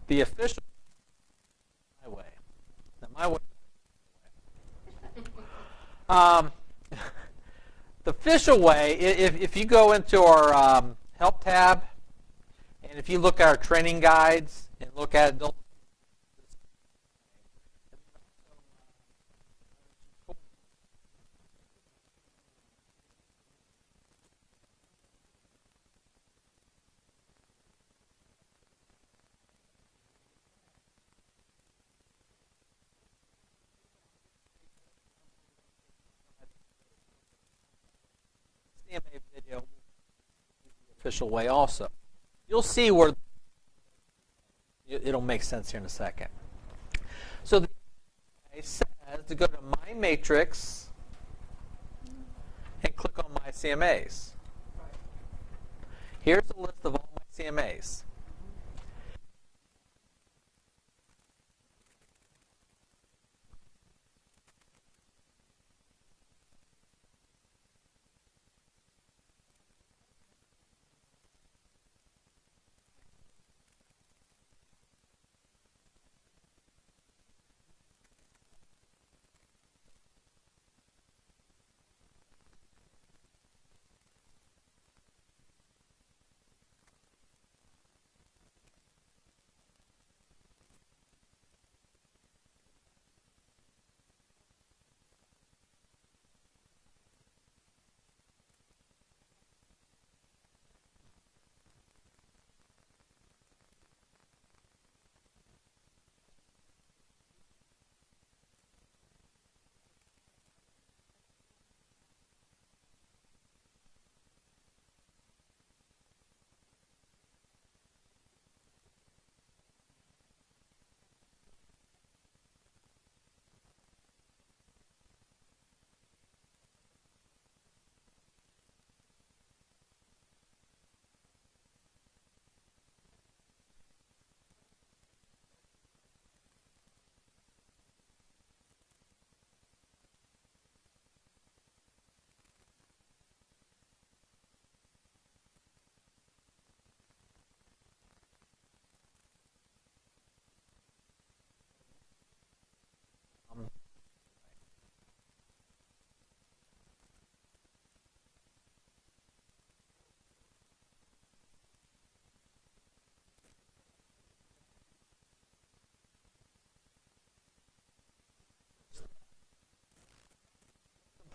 the official my way. Now, my way. The official way, if you go into our help tab, and if you look at our training guides and look at adult CMA video, the official way also. You'll see where it'll make sense here in a second. So the it says to go to My Matrix and click on My CMAs. Here's a list of all my CMAs.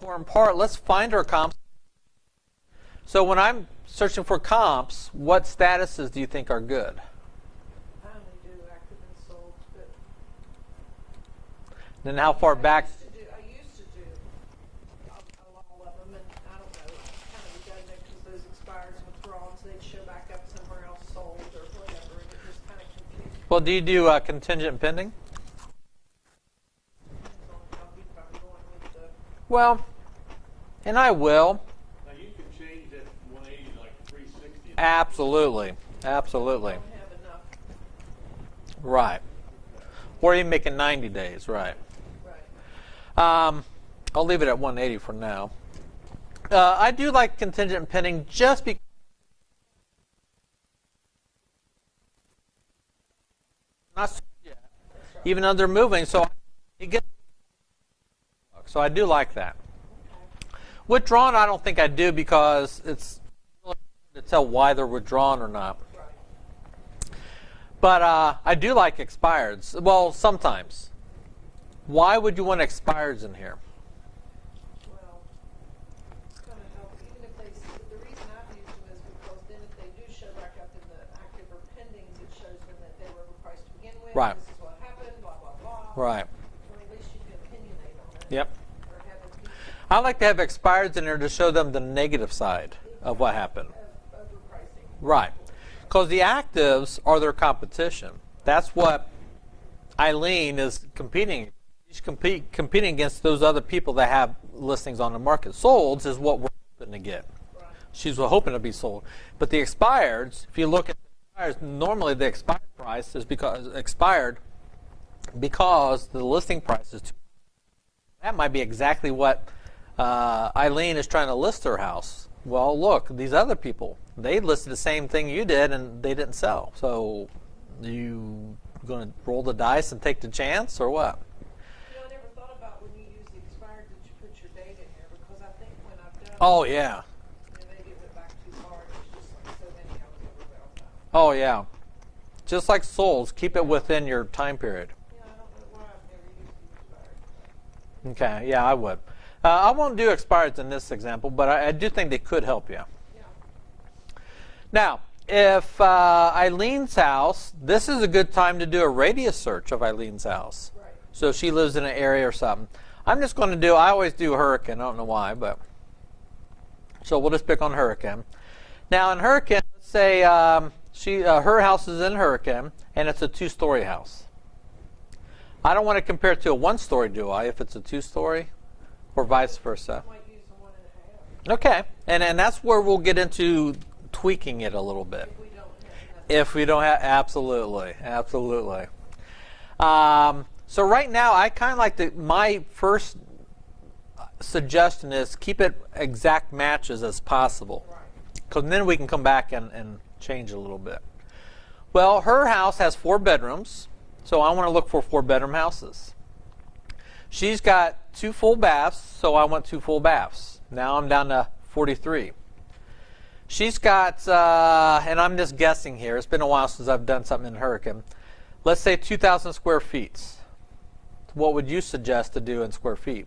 Important part, let's find our comps. So when I'm searching for comps, what statuses do you think are good? I only do active and sold, but Then how far back? I used to do all of them, and I don't know, it's kind of redundant because those expires and withdrawn, so they'd show back up somewhere else sold or whatever, and it just kind of confused me. Well, do you do contingent pending? Depends on how deep I'm going with the. Well, and I will. Now you can change that 180 to like 360. Absolutely. Absolutely. I don't have enough. Right. Or you make it 90 days, right. Right. I'll leave it at 180 for now. I do like contingent pending just because not sold yet, even though they're moving, so it gets. So I do like that. Withdrawn, I don't think I do because it's really hard to tell why they're withdrawn or not. Right. But I do like expireds. Well, sometimes. Why would you want expireds in here? Well, it's kind of helpful, even if they, the reason I've used them is because then if they do show back up in the active or pendings, it shows them that they were Right. Or at least you can opinionate on it. Yep. Or have it be I like to have expireds in there to show them the negative side of what happened. of overpricing. Right. Because the actives are their competition. That's what Eileen is competing. She's competing against those other people that have listings on the market. Solds is what we're hoping to get. Right. She's hoping to be sold. But the expireds, if you look at the expireds, normally the expired price is expired because the listing price is too. That might be exactly what Eileen is trying to list her house. Well, look, these other people, they listed the same thing you did and they didn't sell. So you going to roll the dice and take the chance or what? You know, I never thought about when you use the expired that you put your date in there, because I think when I've done Oh, it, yeah. and maybe it went back too far, it's just like so many hours over well. Oh, yeah. Just like souls, keep it within your time period. Yeah, I don't know why I've never used the expired. Okay, yeah, I would. I won't do expireds in this example, but I do think they could help you. Yeah. Now, if Eileen's house, this is a good time to do a radius search of Eileen's house. Right. So if she lives in an area or something. I'm just going to do, I always do Hurricane. I don't know why, but. So we'll just pick on Hurricane. Now in Hurricane, let's say her house is in Hurricane, and it's a 2-story house. I don't want to compare it to a 1-story, do I, if it's a 2-story? Or vice versa. I might use the 1.5 Okay, and that's where we'll get into tweaking it a little bit. if we don't have enough. If we don't have, absolutely. So right now, I kind of like my first suggestion is keep it exact matches as possible. Right. Because then we can come back and change a little bit. Well, her house has 4 bedrooms, so I want to look for 4-bedroom houses. She's got 2 full baths, so I want 2 full baths. Now I'm down to 43. She's got, and I'm just guessing here, it's been a while since I've done something in Hurricane. Let's say 2,000 square feet. What would you suggest to do in square feet?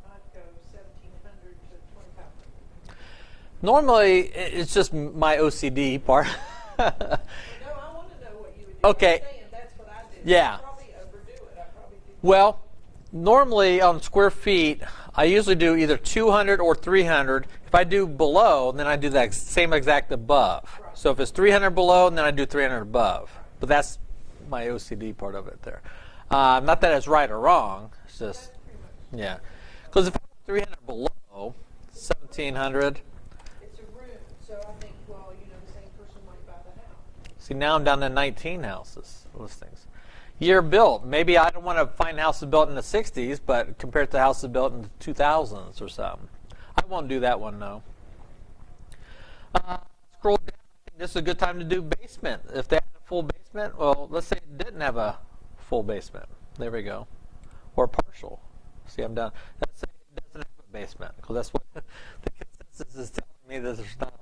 I'd go 1,700 to 2,500. Normally, it's just my OCD part. No, I want to know what you would do. Okay. I'm saying that's what I do. Yeah. I probably overdo it. I probably do. Well, normally on square feet, I usually do either 200 or 300. If I do below, then I do that same exact above. Right. So if it's 300 below, then I do 300 above. But that's my OCD part of it there. Not that it's right or wrong. It's just, yeah. Because if I'm 300 below, 1,700. It's a room, so I think, well, you know, the same person might buy the house. See, now I'm down to 19 houses listings. Year built. Maybe I don't want to find houses built in the 60s, but compared to houses built in the 2000s or something. I won't do that one, no. Scroll down. I think this is a good time to do basement. If they had a full basement, well, let's say it didn't have a full basement. There we go. Or partial. See, I'm down. Let's say it doesn't have a basement, because that's what the consensus is telling me, that there's not.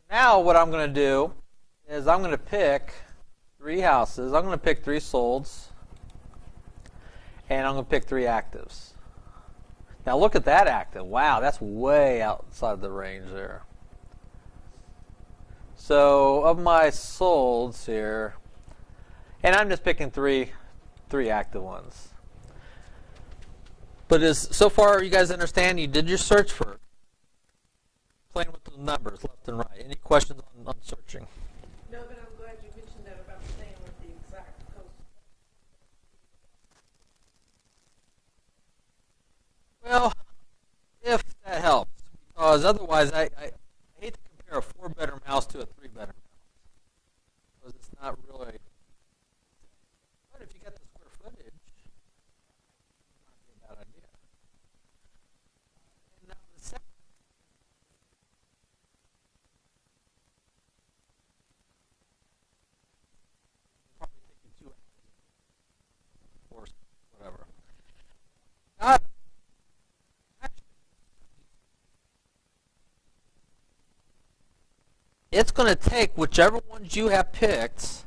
Now what I'm going to do is I'm going to pick 3 houses. I'm going to pick 3 solds. And I'm going to pick 3 actives. Now look at that active. Wow, that's way outside the range there. So of my solds here, and I'm just picking three active ones. But so far you guys understand, you did your search first. Playing with the numbers left and right. Any questions on searching? No, but I'm glad you mentioned that about staying with the exact coast. Well, if that helps, because otherwise I hate to compare a 4-bedroom house to a 3-bedroom house, because it's not really. But if you got the square footage, it might be a bad idea. And now the second, probably taking 2 or whatever. It's going to take whichever ones you have picked,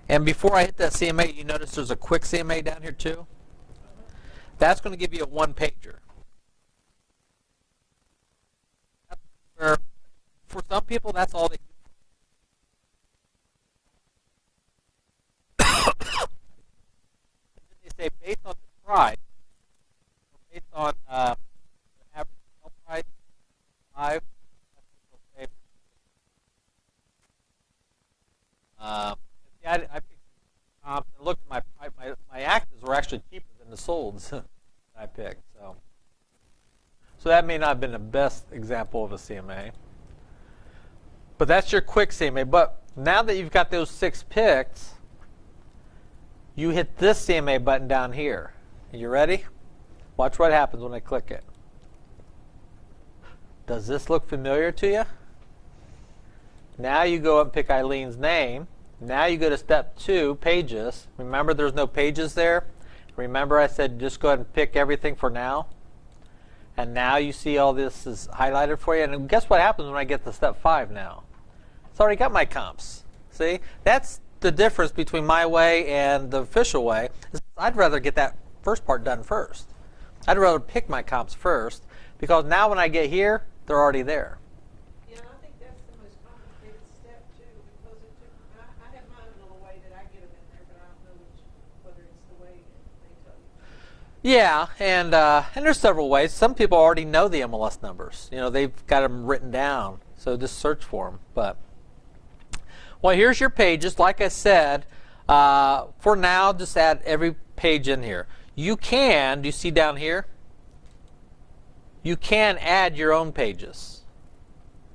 and before I hit that CMA, you notice there's a quick CMA down here too? That's going to give you a 1-pager. For some people, that's all they do. They say based on the price, or based on the average sale price, 5. I picked comps and looked at my actives were actually cheaper than the solds that I picked. So that may not have been the best example of a CMA. But that's your quick CMA. But now that you've got those 6 picked, you hit this CMA button down here. Are you ready? Watch what happens when I click it. Does this look familiar to you? Now you go up and pick Eileen's name. Now you go to step 2, pages. Remember there's no pages there? Remember I said just go ahead and pick everything for now? And now you see all this is highlighted for you. And guess what happens when I get to step 5 now? It's already got my comps. See? That's the difference between my way and the official way. I'd rather get that first part done first. I'd rather pick my comps first because now when I get here, they're already there. Yeah, I think that's the most complicated step too, because it took, I have mine a little way that I get them in there, but I don't know whether it's the way they tell you. Yeah, and there's several ways. Some people already know the MLS numbers. You know, they've got them written down, so just search for them. But well, here's your pages. Like I said, for now, just add every page in here. You see down here? You can add your own pages.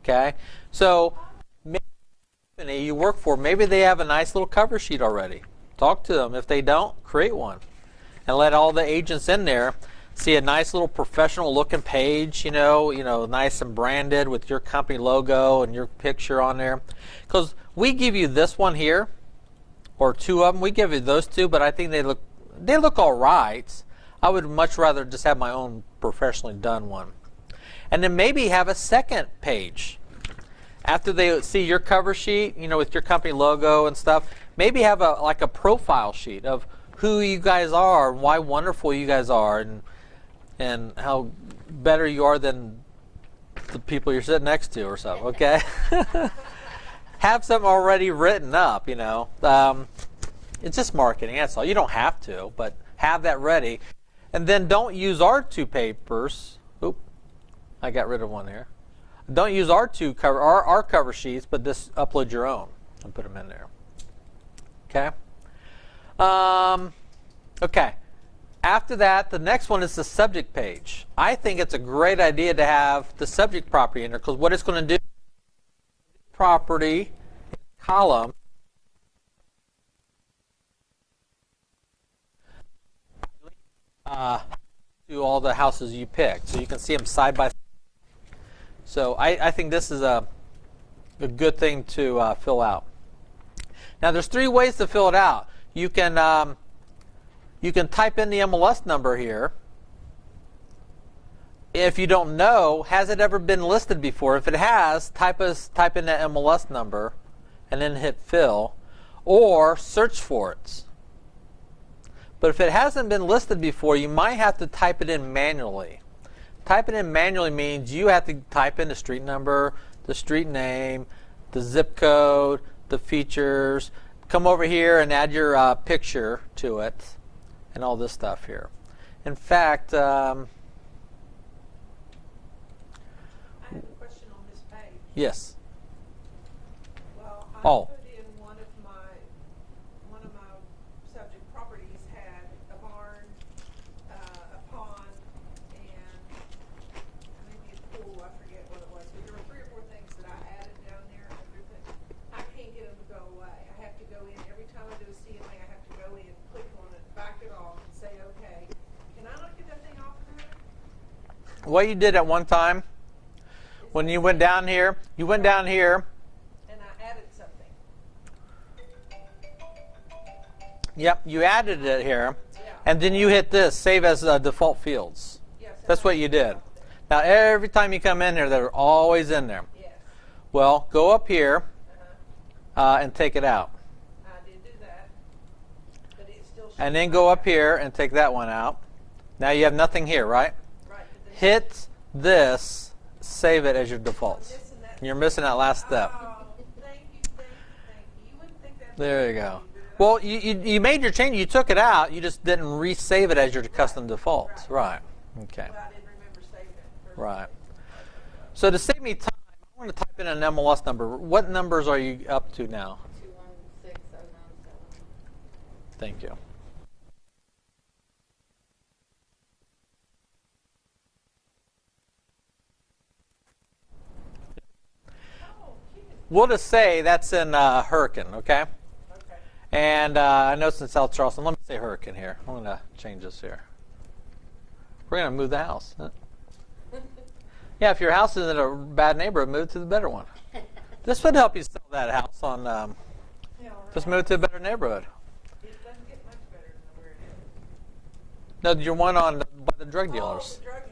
Okay? So, maybe the company you work for, maybe they have a nice little cover sheet already. Talk to them. If they don't, create one. And let all the agents in there see a nice little professional looking page, you know, nice and branded with your company logo and your picture on there. Because we give you this one here, or 2 of them. We give you those 2, but I think they look all right. I would much rather just have my own professionally done one. And then maybe have a second page. After they see your cover sheet, with your company logo and stuff, maybe have a profile sheet of who you guys are and why wonderful you guys are and how better you are than the people you're sitting next to or something, okay? Have something already written up, It's just marketing, that's all. You don't have to, but have that ready. And then don't use our 2 papers. Oop, I got rid of one here. Don't use our cover sheets, but just upload your own and put them in there. Okay? Okay. After that, the next one is the subject page. I think it's a great idea to have the subject property in there because what it's going to do, property column, to all the houses you picked. So you can see them side by side. So I think this is a good thing to fill out. Now there's 3 ways to fill it out. You can type in the MLS number here, if you don't know, has it ever been listed before? If it has, type in that MLS number and then hit fill or search for it. But if it hasn't been listed before, you might have to type it in manually. Type it in manually means you have to type in the street number, the street name, the zip code, the features. Come over here and add your picture to it and all this stuff here. In fact, I have a question on this page. yes. Well, I Oh. put in one of my subject properties had a barn, a pond, and maybe a pool, I forget what it was. But there were 3 or 4 things that I added down there, and I can't get them to go away. I have to go in, every time I do a CMA, I have to go in, click on it, back it off, and say, okay. Can I not get that thing off of there? What you did at one time, when you went down here, and I added something. Yep, you added it here, Yeah. and then you hit this, save as default fields. Yes. That's what you did. Now, every time you come in here, they're always in there. Yes. Well, go up here Uh-huh. and take it out. I did do that. But it still shows. And then go up here and take that one out. Now you have nothing here, right? Right. but then- Hit this, save it as your defaults. I'm missing that. You're missing that last step. Oh, thank you. You wouldn't think that. There you go. Well, you made your change. You took it out. You just didn't resave it as your custom defaults. Right. Okay. Well, I didn't remember saving it. Right. So to save me time, I want to type in an MLS number. What numbers are you up to now? 216097. Thank you. Oh, cute. We'll just say that's in Hurricane, okay? Okay. And I know it's in South Charleston. Let me say Hurricane here. I'm going to change this here. We're going to move the house. Yeah, if your house is in a bad neighborhood, move to the better one. This would help you sell that house on. Yeah, Just right. move to a better neighborhood. It doesn't get much better than where it is. No, you're one on by the drug Oh, dealers. the drug